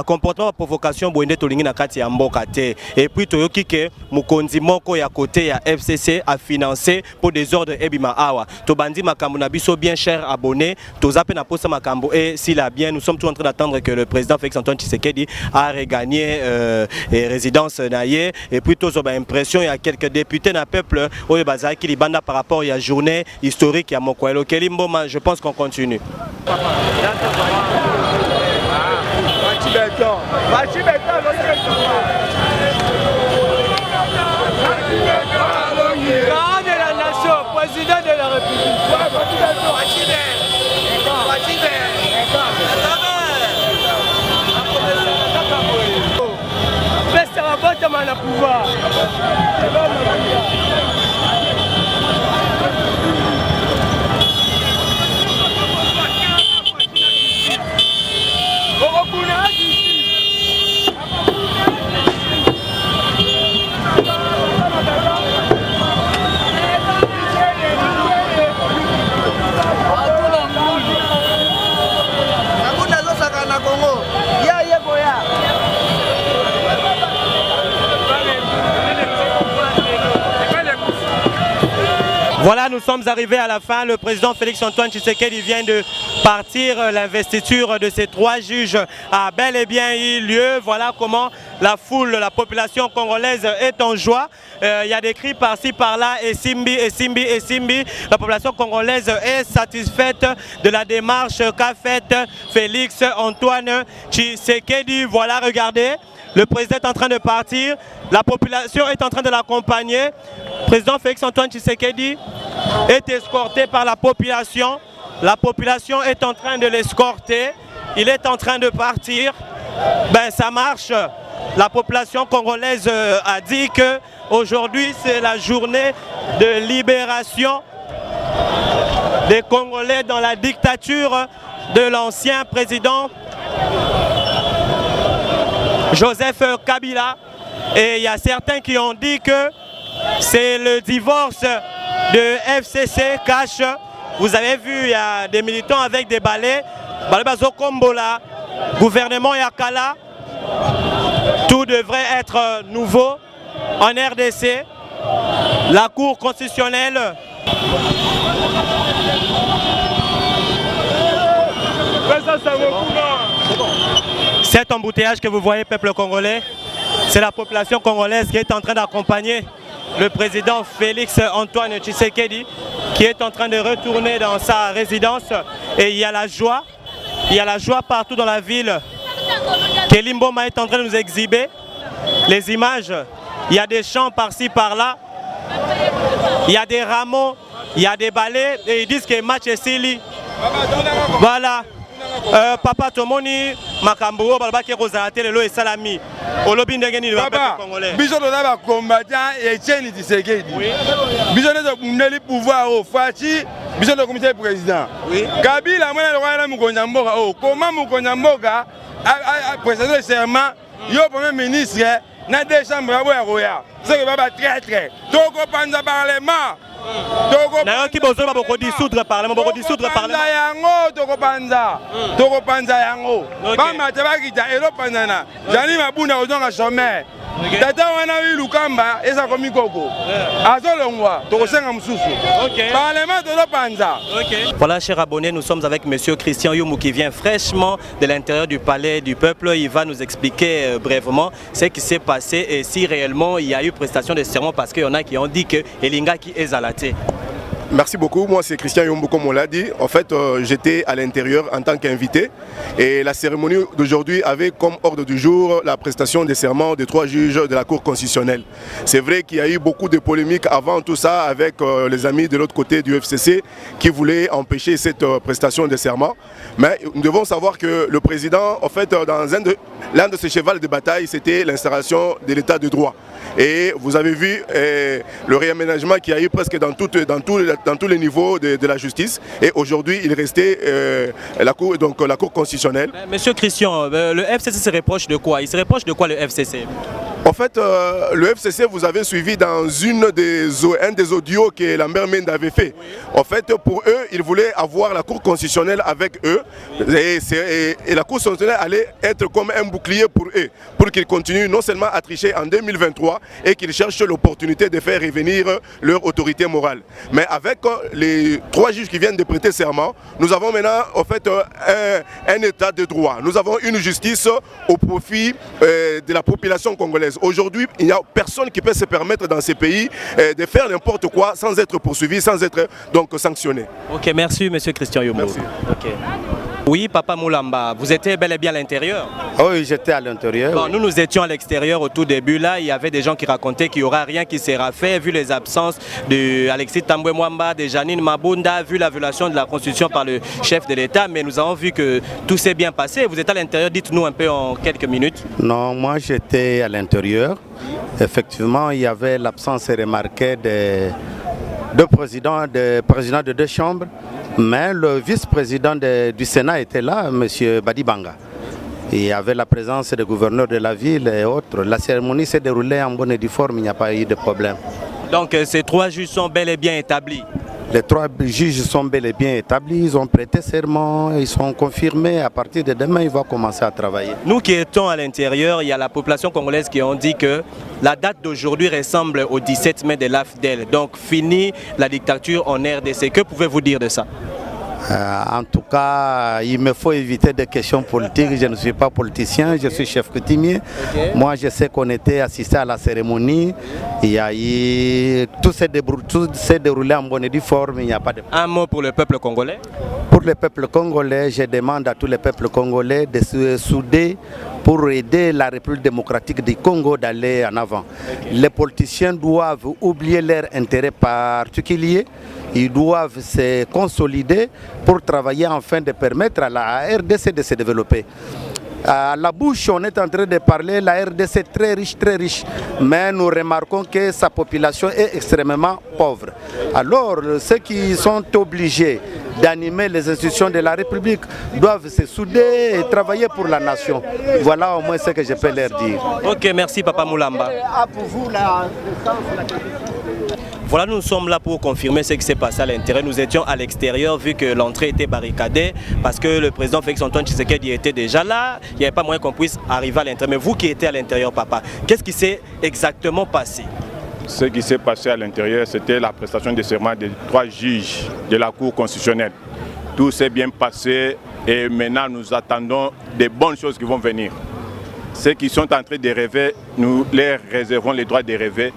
comportement de provocation, Bouende Tolingina Katia Mbokate. Et puis, Toyokike, Mukonzi Moko, ya côté, ya FCC, a financé pour des ordres Ebima Awa. Tobandi Makamuna Biso, bien cher abonné. Tozape na posa Makambo et s'il a bien, nous sommes tous en train d'attendre que le président Félix-Antoine Tshisekedi a regagné résidence Naye. Et puis tous ont l'impression il y a quelques députés d'un peuple qui libanda par rapport à la journée historique à Mokwelo. Kelimboma, je pense qu'on continue. Garant de la nation, président de la République. Le pouvoir. Voilà, nous sommes arrivés à la fin. Le président Félix-Antoine Tshisekedi vient de partir. L'investiture de ces 3 juges a bel et bien eu lieu. Voilà comment la foule, la population congolaise est en joie. Il y a des cris par-ci, par-là, et Simbi, et Simbi, et Simbi. La population congolaise est satisfaite de la démarche qu'a faite Félix-Antoine Tshisekedi. Voilà, regardez. Le président est en train de partir, la population est en train de l'accompagner. Le président Félix-Antoine Tshisekedi est escorté par la population est en train de l'escorter, il est en train de partir. Ben ça marche, la population congolaise a dit que aujourd'hui c'est la journée de libération des Congolais dans la dictature de l'ancien président Joseph Kabila. Et il y a certains qui ont dit que c'est le divorce de FCC Cash. Vous avez vu, il y a des militants avec des balais. Balabazo Kombola, gouvernement Yakala. Tout devrait être nouveau en RDC. La Cour constitutionnelle. Cet embouteillage que vous voyez, peuple congolais, c'est la population congolaise qui est en train d'accompagner le président Félix-Antoine Tshisekedi qui est en train de retourner dans sa résidence. Et il y a la joie, Il y a la joie partout dans la ville. Kelly Mboma est en train de nous exhiber les images. Il y a des chants par-ci, par-là. Il y a des rameaux, il y a des balais et ils disent que le match est silly. Voilà. Papa Tomoni, Makambo, Balbaki Rosate, Lelo et Salami. Olobi Ndegeni, le peuple congolais. Biso de la combattant et Tchèni Tshisekedi. Biso de pouvoir au Fachi, biso de comité président. Kabila, moi, le roi Mukonyamboka. Comment Mukonyamboka a présenté le serment, yo premier ministre, n'a des chambres à Roya. C'est que Baba traître. Toko Panza Parlement. D'ailleurs, qui besoin de dissoudre Parlement, de dissoudre Parlement. Toko Panza Yango. Bama Tabakita, Elo Panzana. Jani Mabuna Ozonga Chomé. Tata wana wi Lukamba, eza komi koko. Azolongwa, Toko Senga Msusu. Parlement de Panza. Voilà, chers abonnés, nous sommes avec Monsieur Christian Youmou qui vient fraîchement de l'intérieur du palais du peuple. Il va nous expliquer brièvement ce qui s'est passé et si réellement il y a eu prestation de serment parce qu'il y en a qui ont dit que Elinga qui est zalaté. Merci beaucoup, moi c'est Christian Youmou comme on l'a dit. En fait j'étais à l'intérieur en tant qu'invité et la cérémonie d'aujourd'hui avait comme ordre du jour la prestation des serments des 3 juges de la Cour constitutionnelle. C'est vrai qu'il y a eu beaucoup de polémiques avant tout ça avec les amis de l'autre côté du FCC qui voulaient empêcher cette prestation des serments. Mais nous devons savoir que le président, en fait, dans l'un de ses chevals de bataille, c'était l'installation de l'état de droit. Et vous avez vu le réaménagement qu'il y a eu presque dans tous les niveaux de la justice. Et aujourd'hui, il restait la Cour constitutionnelle. Monsieur Christian, le FCC se reproche de quoi? Il se reproche de quoi le FCC? En fait, le FCC, vous avez suivi dans un des audios que Lambert Mende avait fait. En fait, pour eux, ils voulaient avoir la Cour constitutionnelle avec eux. Et la Cour constitutionnelle allait être comme un bouclier pour eux, pour qu'ils continuent non seulement à tricher en 2023 et qu'ils cherchent l'opportunité de faire revenir leur autorité morale. Mais avec les 3 juges qui viennent de prêter serment, nous avons maintenant en fait un état de droit. Nous avons une justice au profit de la population congolaise. Aujourd'hui, il n'y a personne qui peut se permettre dans ces pays de faire n'importe quoi sans être poursuivi, sans être donc sanctionné. Ok, merci Monsieur Christian Youmou. Merci. Okay. Oui, Papa Moulamba, vous étiez bel et bien à l'intérieur? Oui, j'étais à l'intérieur. Bon, nous étions à l'extérieur au tout début. Là, il y avait des gens qui racontaient qu'il n'y aura rien qui sera fait, vu les absences d'Alexis Tambwe Mwamba, de Janine Mabunda, vu la violation de la Constitution par le chef de l'État. Mais nous avons vu que tout s'est bien passé. Vous êtes à l'intérieur, dites-nous un peu en quelques minutes. Non, moi j'étais à l'intérieur. Effectivement, il y avait l'absence remarquée de présidents de 2 chambres. Mais le vice-président du Sénat était là, M. Badibanga. Il y avait la présence des gouverneurs de la ville et autres. La cérémonie s'est déroulée en bonne et due forme, il n'y a pas eu de problème. Donc ces 3 juges sont bel et bien établis? Les 3 juges sont bel et bien établis, ils ont prêté serment, ils sont confirmés. À partir de demain, ils vont commencer à travailler. Nous qui étions à l'intérieur, il y a la population congolaise qui ont dit que la date d'aujourd'hui ressemble au 17 mai de l'AFDEL. Donc fini la dictature en RDC. Que pouvez-vous dire de ça? En tout cas, il me faut éviter des questions politiques. Je ne suis pas politicien, je suis chef coutumier. Okay. Moi, je sais qu'on était assisté à la cérémonie. Il y a eu tout s'est déroulé en bonne et due forme. Il n'y a pas de... Un mot pour le peuple congolais? Pour le peuple congolais, je demande à tous les peuples congolais de se souder pour aider la République démocratique du Congo d'aller en avant. Okay. Les politiciens doivent oublier leurs intérêts particuliers. Ils doivent se consolider pour travailler afin de permettre à la RDC de se développer. À la bouche, on est en train de parler, la RDC est très riche, mais nous remarquons que sa population est extrêmement pauvre. Alors, ceux qui sont obligés d'animer les institutions de la République doivent se souder et travailler pour la nation. Voilà au moins ce que je peux leur dire. Ok, merci Papa Moulamba. Voilà, nous sommes là pour confirmer ce qui s'est passé à l'intérieur. Nous étions à l'extérieur vu que l'entrée était barricadée parce que le président Félix Antoine Tshisekedi était déjà là. Il n'y avait pas moyen qu'on puisse arriver à l'intérieur. Mais vous qui étiez à l'intérieur, papa, qu'est-ce qui s'est exactement passé? Ce qui s'est passé à l'intérieur, c'était la prestation de serment des 3 juges de la Cour constitutionnelle. Tout s'est bien passé et maintenant nous attendons des bonnes choses qui vont venir. Ceux qui sont en train de rêver, nous leur réservons les droits de rêver.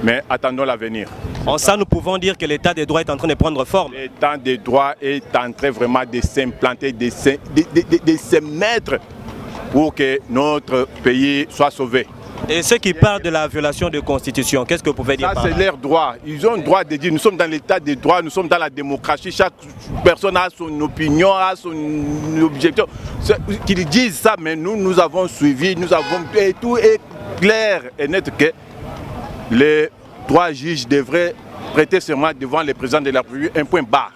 mais attendons l'avenir. En ça, nous pouvons dire que l'état des droits est en train de prendre forme. L'état des droits est en train vraiment de s'implanter, de se mettre pour que notre pays soit sauvé. Et ceux qui parlent de la violation de la Constitution, qu'est-ce que vous pouvez dire? Ça, c'est leur droit. Ils ont le droit de dire, nous sommes dans l'état des droits, nous sommes dans la démocratie. Chaque personne a son opinion, a son objectif. Qu'ils disent ça, mais nous avons suivi, et tout est clair et net que les 3 juges devraient prêter serment devant le président de la République, un point barre.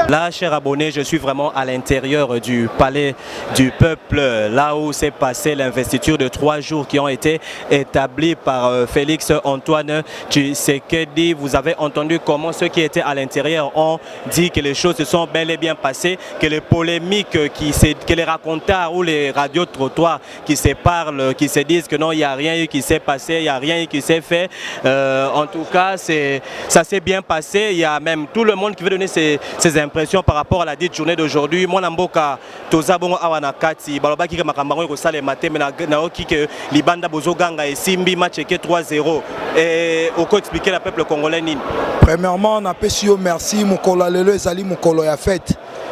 Là, chers abonnés, je suis vraiment à l'intérieur du palais du peuple, là où s'est passée l'investiture de 3 jours qui ont été établis par Félix Antoine Tshisekedi. Vous avez entendu comment ceux qui étaient à l'intérieur ont dit que les choses se sont bel et bien passées, que les polémiques, que les racontars ou les radios-trottoirs qui se parlent, qui se disent que non, il n'y a rien eu qui s'est passé, il n'y a rien eu qui s'est fait. En tout cas, ça s'est bien passé. Il y a même tout le monde qui veut donner ses impressions par rapport à la dite journée d'aujourd'hui. Moi, Namboka, Tozabongo Awanakati, Balobaki Makambango Kosale Maté, Naoki que Libanda Bozoganga et Simbi match 3-0. Et au quoi expliquer la peuple congolais Nini? Premièrement, on a péché merci, Mokolo Lelo et Zali Mokolo Yafet.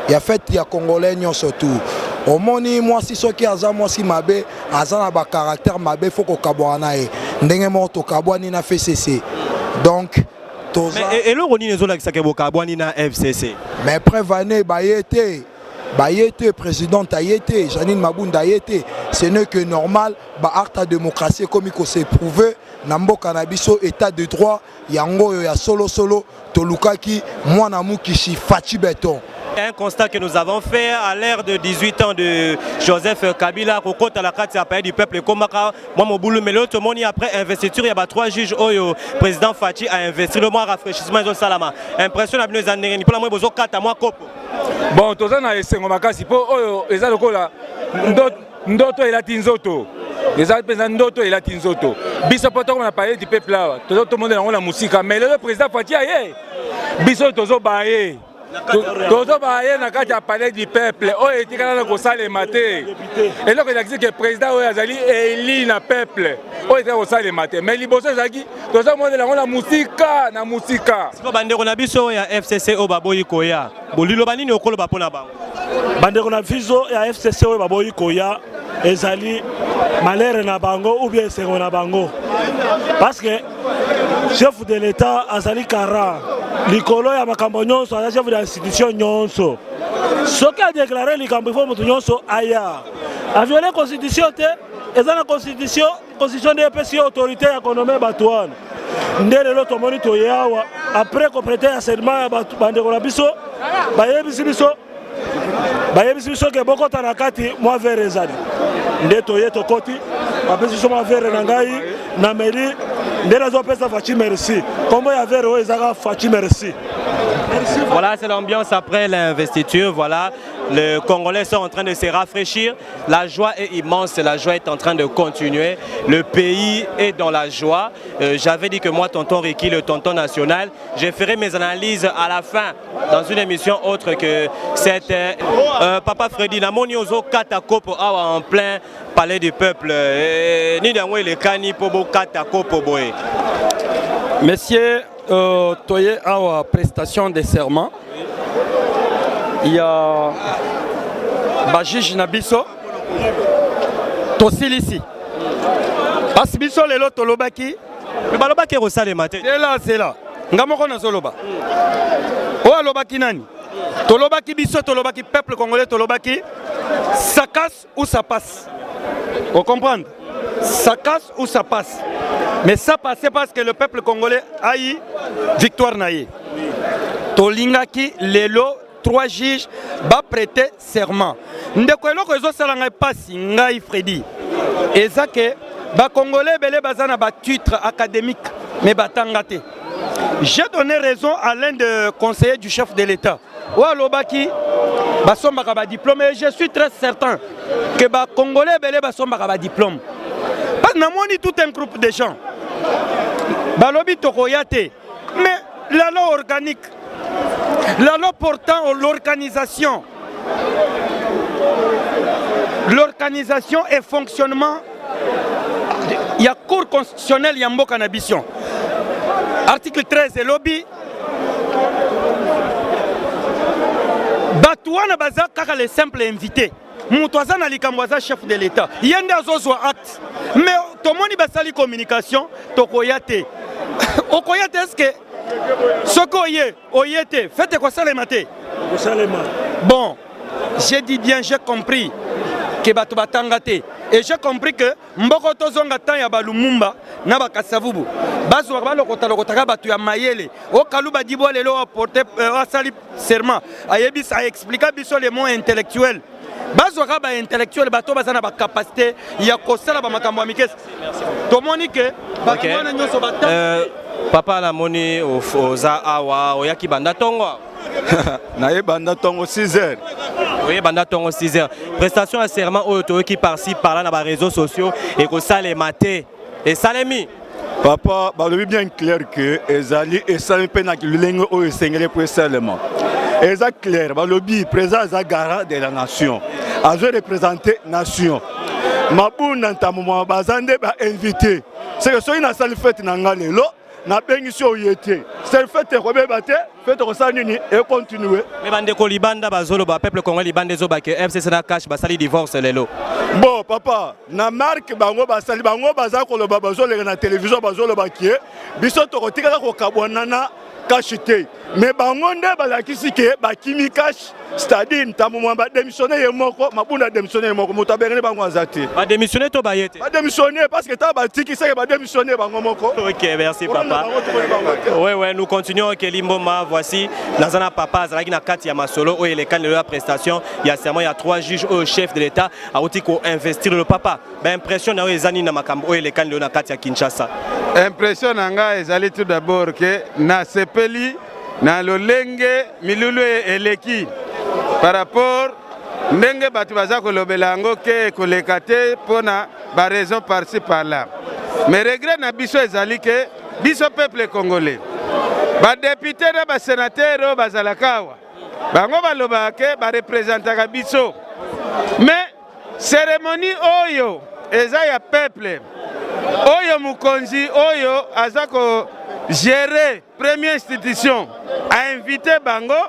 Yafet, il y a Congolais surtout. Au moni, moi, si ceux qui ont moi, si Mabé, Azana ba caractère Mabé, faut qu'on kabouanae. Ndenge morto kabouani na fait cesser. Donc, et le Roni Nezola qui s'est kabouani na FCC. Mais prévenez, Bayete, président Tayete, Janine Mabunda Yete, ce n'est que normal, acte démocratie comme il s'est prouvé, Nambo Kanabiso, état de droit, Yango, ya solo, Tolukaki, moi Namou Kishi, Fati Beton. Un constat que nous avons fait à l'ère de 18 ans de Joseph Kabila, au côté de la carte à du peuple, comme moi, mon boulot, mais l'autre monde, après investiture, il y a 3 juges, le président Fati a investi le mois rafraîchissement de Salama. Impression à nous en pour la moitié, besoin 4 mois. Bon, tout ça, c'est un makasi pour les alcools. Ndoto et la tinzoto. Les alpes ndoto et la tinzoto. Bisopoto, on a parlé du peuple là. Tout le monde a la musique, mais le président Fati a yé. Bisoto baye. Tozo baye na kati ya palais du peuple. Oh, et tika na kosala maté. Et là, il a dit que le président Azali élit na peuple. Oh, il a kosala maté. Mais liboso zaki, tozo monde la musika na musika. Siko bandeko na biso ya FCC o baboyi koya. Bolilo banini okolo bapona bango. Bandeko na biso ya FCC o baboyi koya ezali malheur na bango ou bien c'est na bango. Parce que chef de l'État Azali Kara likolo ya makambo nyonso ala chef de l'institution nyonso soki a déclaré likambo ifo mutu nyonso aya a violé constitution te eza na constitution de EPC autorité ya konome bato wana nde lelo tomoni toye awa après compléter ya serment ya bandeko na biso bayebisi biso ke bokota na kati mwa vere ezali nde toye tokoti bapesi biso mwa vere na ngai na mairie nde nazopesa Fachi merci kombo ya vere oyo ezaka Fachi merci. Voilà, c'est l'ambiance après l'investiture. Voilà, les Congolais sont en train de se rafraîchir. La joie est immense, la joie est en train de continuer. Le pays est dans la joie. J'avais dit que moi, tonton Ricky, le tonton national, je ferai mes analyses à la fin dans une émission autre que cette. Papa Freddy, Namoni Ozo Katakopo en plein palais du peuple. Ni d'envoyer les cani pour Katakopo boy. Messieurs, toye awa prestation de serment. Il y a Bajij Nabiso Tosilisi. Parce biso lelo tolobaki. Mais balobaki rosale matin. C'est là. Ngamoko na soloba. O alobaki nani? Tolobaki biso tolobaki peuple congolais tolobaki. Ça casse ou ça passe. Vous comprenez? Ça casse ou ça passe. Mais ça passe parce que le peuple congolais a eu victoire naïe. Tolingaki lelo 3 juges va prêter serment. Ndeko eloko ezo salanga pasi ngai Freddy. Eza que ba congolais belé bazana ba titre académique mais batangate. J'ai donné raison à l'un des conseillers du chef de l'État. Wa lobaki basomba ka ba diplôme et je suis très certain que ba congolais belé basomba ka ba diplôme. Parce que namoni tout un groupe de gens. Balobi tokoyate mais la loi organique, la loi portant l'organisation l'organisation et fonctionnement il y a cour constitutionnel ya mboka na biso. Article 13 et lobby bato wana baza kaka les simples invités. Moto aza na likambo aza chef de l'État. Yende azozwa acte. Mais tomoni basali communication tokoya te. Okoya te est-ce que soko oye te faites quoi ça les maté. Bon, j'ai dit bien, j'ai compris que bato batanga te. Et j'ai compris que mboko tozonga tan ya balumumba na bakasavubu. Bazwa balokota bato ya mayele. O kaluba dibo lelo apporter asali serment. Ayebis a expliquer biso les mots intellectuels. Bazwa ba intellectuel bato bazana ba capacité ya kosala ba makambo amikes. Tomoni que bato wana nyoso batanga. Papa la moni oza awa oyaki banda tongo. Naye banda tongo 6h. Oui, banda tongo 6h. Prestation à serment auto qui par-ci par-là dans les réseaux sociaux et que ça les maté et ça les mis. Papa, balobi bien clair que ezali et ça pena que lengo o esengele pour seulement. Eza clair, balobi président za garant de la nation. A je représenter nation. Mabunda ntamu bazande ba invité. C'est que soy na salle fête na ngalelo. Na bengi so yete c'est fait ko beba te fait ko sanini et continuer mais bande ko libanda bazolo ba peuple congolais libande zo ba ke FCC na cash ba sali divorce lelo bon papa na marque bango ba sali bango baza ko lo ba bazolo na télévision bazolo ba ki biso to ko tika ko kabwana na cash te mais bango nde ba la kisike ba kimi cash c'est-à-dire ntamu mwa ba démissionner yemoko mabunda démissionner yemoko moto abengene bango azati ba démissionner to ba yete ba démissionner parce que ta ba tiki c'est ba démissionner bango moko. OK, merci papa. Ouais, nous continuons Kelimboma. Voici Nazana Papa Zalagi na kati ya masolo o ele kan la prestation. Il y a seulement 3 juges au chef de l'État a oti ko investir le papa. Ben impression na ezani na makambo o ele kan na kati ya Kinshasa. Impression nanga ezali tout d'abord que na sepeli na lolenge milulu eleki par rapport ndenge batu baza kolobela ngo ke koleka te pona ba raison par-ci par-là. Mais regret na biso ezali que biso peuple congolais ba député na ba sénateur bazalakawa bango baloba ke ba représentaka biso mais cérémonie oyo eza ya peuple oyo mukonzi oyo azako gérer première institution a invité bango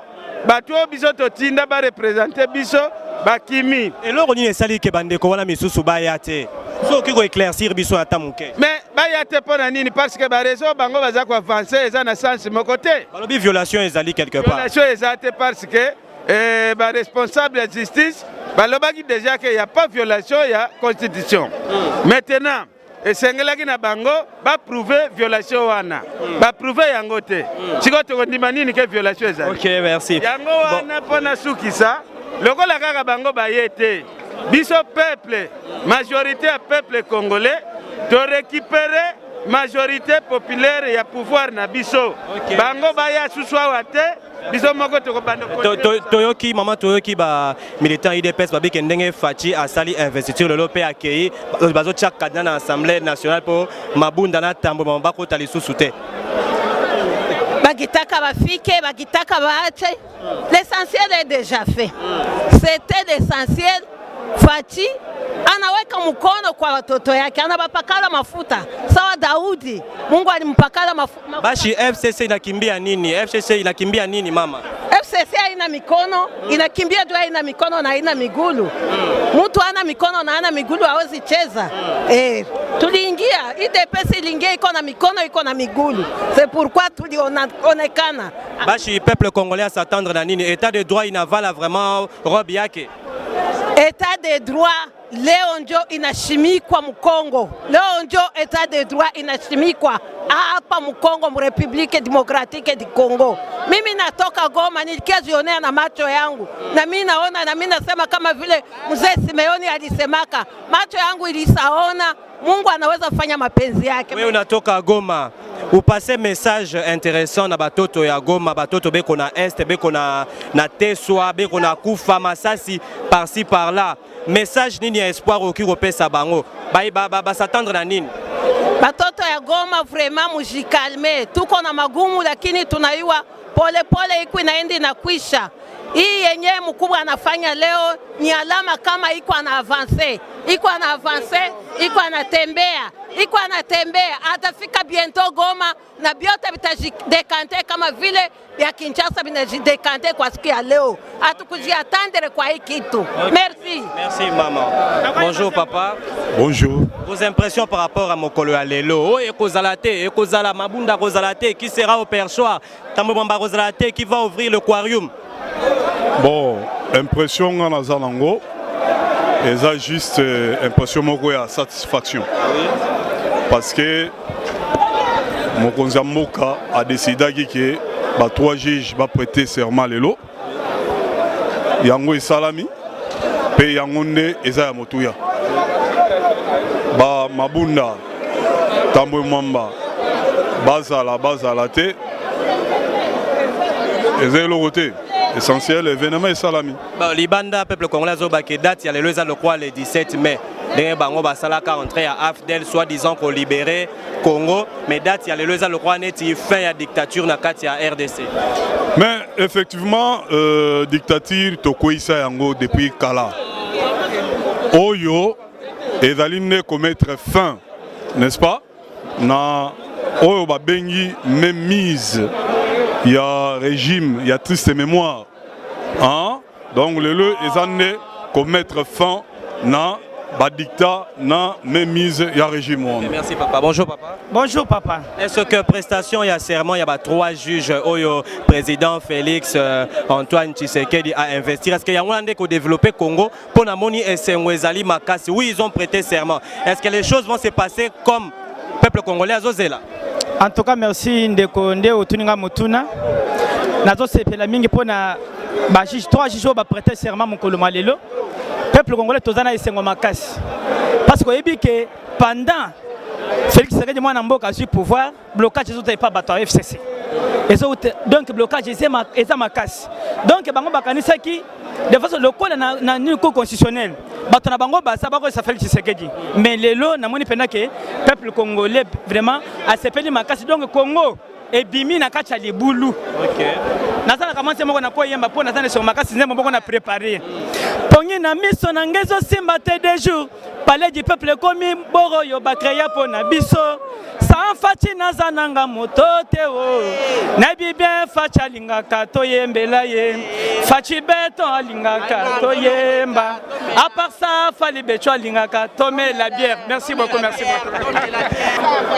bato biso totinda ba représenter biso bakimi eloko nini esali ke bandeko wana misusu bayate soki ko éclaircir biso ata muke mais bayate pona nini parce que ba réseau bango baza ko avancer eza na sens moko te balobi violation ezali quelque part violation ezate parce que ba responsable de justice balobaki déjà que y a pas violation ya constitution maintenant et sengelaki na bango ba prouver violation wana ba prouver yango te siko to ndima nini ke violation ezali. OK, merci yango wana pona sukisa lokola kaka bango bayete biso peuple majorité à peuple congolais de récupérer majorité populaire ya pouvoir na biso bango baya suswa wate biso moko to bando toyoki mama toyoki ba militant IDPS babike ndenge fachi asali investiture lelo pe accueilli bazo tchak kadna na assemblée nationale pour mabunda na tambo mambako tali susute bagitaka bafike bagitaka baache l'essentiel est déjà fait c'était l'essentiel Fachi anaweka mkono kwa watoto yake anabapakala mafuta sawa Daudi Mungu alimpakala mafuta. Bashi FCC inakimbia nini? FCC inakimbia nini mama? FCC haina mikono inakimbia tu haina mikono na haina migulu. Mtu ana mikono na ana migulu hawezi cheza. Tuliingia IDPS iliingia iko na mikono iko na migulu. C'est pourquoi tulionekana. Bashi peuple congolais s'attendre na nini? État de droit inavala vraiment robe yake. État de droit leo njo inashimikwa Mkongo. Leo njo état de droit inashimikwa hapa Mkongo mu République démocratique du Congo. Mimi natoka Goma nilikazionea na macho yangu. Na mimi naona na mimi nasema kama vile mzee Simeoni alisemaka, macho yangu ilisaona Mungu anaweza kufanya mapenzi yake. Wewe unatoka Goma. Upasse message intéressant na batoto ya Goma, batoto beko na est, beko na Teswa, beko na Kufa Masasi par-ci par-là. Message nini ya espoir okiko pesa bango. Ba s'attendre na nini? Batoto ya Goma vraiment mujikalme. Tuko na magumu lakini tunaiwa pole pole iko inaenda na kwisha. hii yenyewe mkubwa anafanya leo ni alama kama iko ana avance, iko anatembea, atafika bientôt Goma na biote bitajidekante kama vile ya Kinshasa binajidekante kwa siku ya leo. Hatukujiatandere kwa hii kitu. Okay. Merci. Merci maman. Bonjour papa. Bonjour. Vos impressions par rapport à Mokolo Alelo? Ekozala Mabunda Rosalate qui sera au perchoir, Tambo Bamba Rosalate qui va ouvrir l'aquarium. Bon, impression en Azanango, et ça juste impression moko ya satisfaction. Parce que Mokonzi Mboka a décidé que bah, 3 juges va prêter serment lelo. Yango Salami, pe Yangonde Eza Motuya. Ba Mabunda, Tambo Mamba, Bazala te. Eza Lorote. Essentiel, événement et salami. Libanda, peuple congolais, qui date, il y a le 17 mai. Dernier bango basalaka entré à AFDEL, soi-disant qu'on libérait Congo, mais date, il y a le roi net, il fait la dictature dans la RDC. Mais effectivement, dictature, Tokoïsa Yango depuis Kala. Oyo, et d'aller commettre fin, n'est-ce pas? Na Oyo Babengi, même mise. Il y a régime, il y a triste mémoire. Hein? Donc les années commettre fin na dictat na même mise il y a régime. Merci papa. Bonjour papa. Bonjour papa. Est-ce que prestation il y a serment, il y a 3 juges Oyo président Félix Antoine Tshisekedi a investi. Est-ce qu'il y a un qui développé Congo pour la moni et Sengwezali Makasi? Oui, ils ont prêté serment. Est-ce que les choses vont se passer comme peuple congolais à Zozela? En tout cas, merci Ndeko Nde Otuninga Mutuna. Nazo sepela mingi pona ba juge 3 juges ba prêter serment mokolo malelo. Peuple congolais tozana esengo makasi. Parce que yebi que pendant Félix Tshisekedi mwana mboka a su pouvoir, blocage ezo pas bato FCC. Donc blocage eza makasi. Donc bango bakanisa ki de façon locale na niveau constitutionnel. Bato na bango basa bako sa Félix Tshisekedi. Mais lelo na moni pena que peuple congolais vraiment a sepeli makasi donc Congo et bimi na kacha libulu. OK. Nazana commencer moko na ko yemba po nazana sur makasi nzembo moko na préparer. Pongi na miso na ngezo simba te des jours. Palais du peuple komi boro yo bakreya po na biso. Sans fachi nazananga motote o. Nabi bien facha lingaka to yembela ye. Fachi beto lingaka to yemba. À part ça, fali beto lingaka to me la bière. Merci beaucoup, merci beaucoup.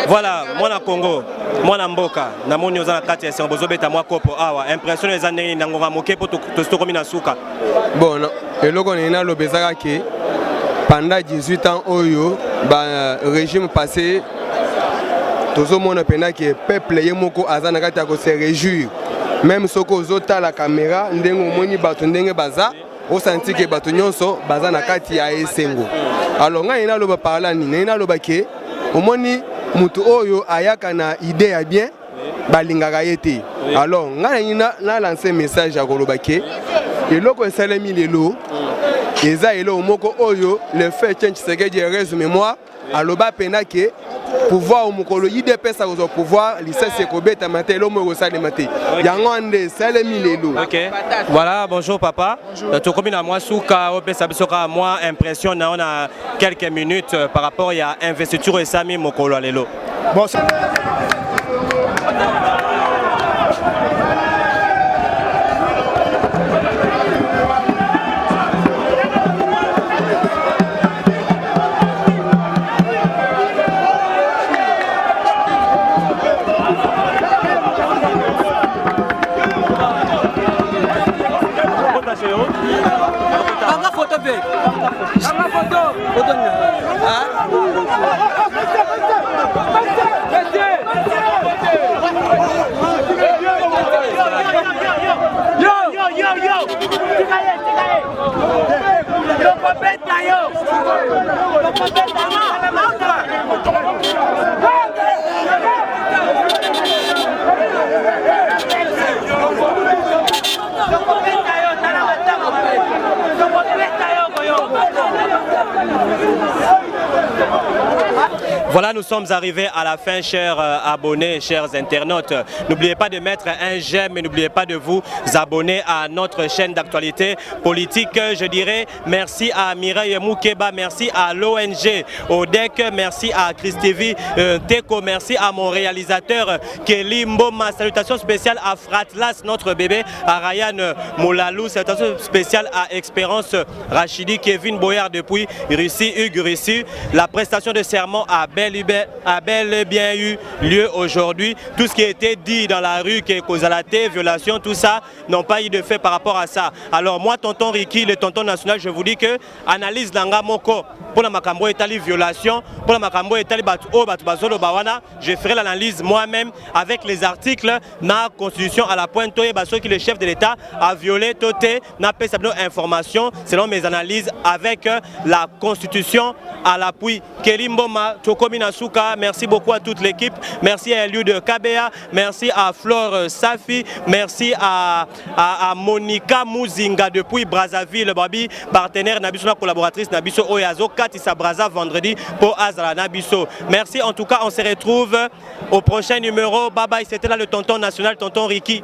Voilà, moi Congo, moi Mboka, na moni ozana kati ya bozo beta moi kopo awa. Impression les années nangonga moke po to komi na suka. Bon, eloko nina lobezaka ke pendant 18 ans oyo ba régime passé tozo mona pena ke peuple yemoko azana kati ya ko se réjouir même soko ozota la caméra ndengo moni bato ndenge baza o senti ke bato nyonso baza na kati ya esengo. Alors nga ina loba parla ni ina loba ke omoni mutu oyo ayaka na idée ya bien balingaka yete. Alors nga ina na lancer message ya koloba ke eloko esalemi lelo eza elo moko oyo le fait change Tshisekedi résume moi aloba pena ke pouvoir mukolo IDPS a au pouvoir licence kobeta matelo mo sale maté yango ande salemi lelo. OK. Voilà, bonjour papa. Tu comme na moi souka opesa bisoka moi impression na on a quelques minutes par rapport à investiture et sami mokolo lelo. Bon Voilà, nous sommes arrivés à la fin, chers abonnés, chers internautes. N'oubliez pas de mettre un j'aime et n'oubliez pas de vous abonner à notre chaîne d'actualité politique. Je dirais merci à Mireille Moukeba, merci à l'ONG ODEC, merci à Christv Teko, merci à mon réalisateur Kelly Mboma. Salutations spéciales à Fratlas, notre bébé, à Ryan Moulalou. Salutations spéciales à Expérience Rachidi, Kevin Boyard depuis Russie, Hugues Russie. La prestation de serment a bel et bien eu lieu aujourd'hui. Tout ce qui a été dit dans la rue, qui est causalité, violation, tout ça, n'ont pas eu de fait par rapport à ça. Alors moi, tonton Ricky, le tonton national, je vous dis que analyse Nanga Moko pour la Makambo Etali violation, pour la Makambo Etali Batu Bazolo Bawana, je ferai l'analyse moi-même avec les articles na constitution à la pointe Baso qui le chef de l'État a violé Toté, n'a pas sabno information selon mes analyses avec la constitution à l'appui. Mboma, Tokomina Souka, merci beaucoup à toute l'équipe, merci à Eliud de KBA, merci à Flore Safi, merci à Monica Mouzinga depuis Brazzaville, Babi, partenaire Nabiso, collaboratrice Nabiso Oyazo, Katissa Brazza vendredi pour Azra Nabiso. Merci en tout cas, on se retrouve au prochain numéro. Bye bye, c'était là le tonton national, tonton Ricky.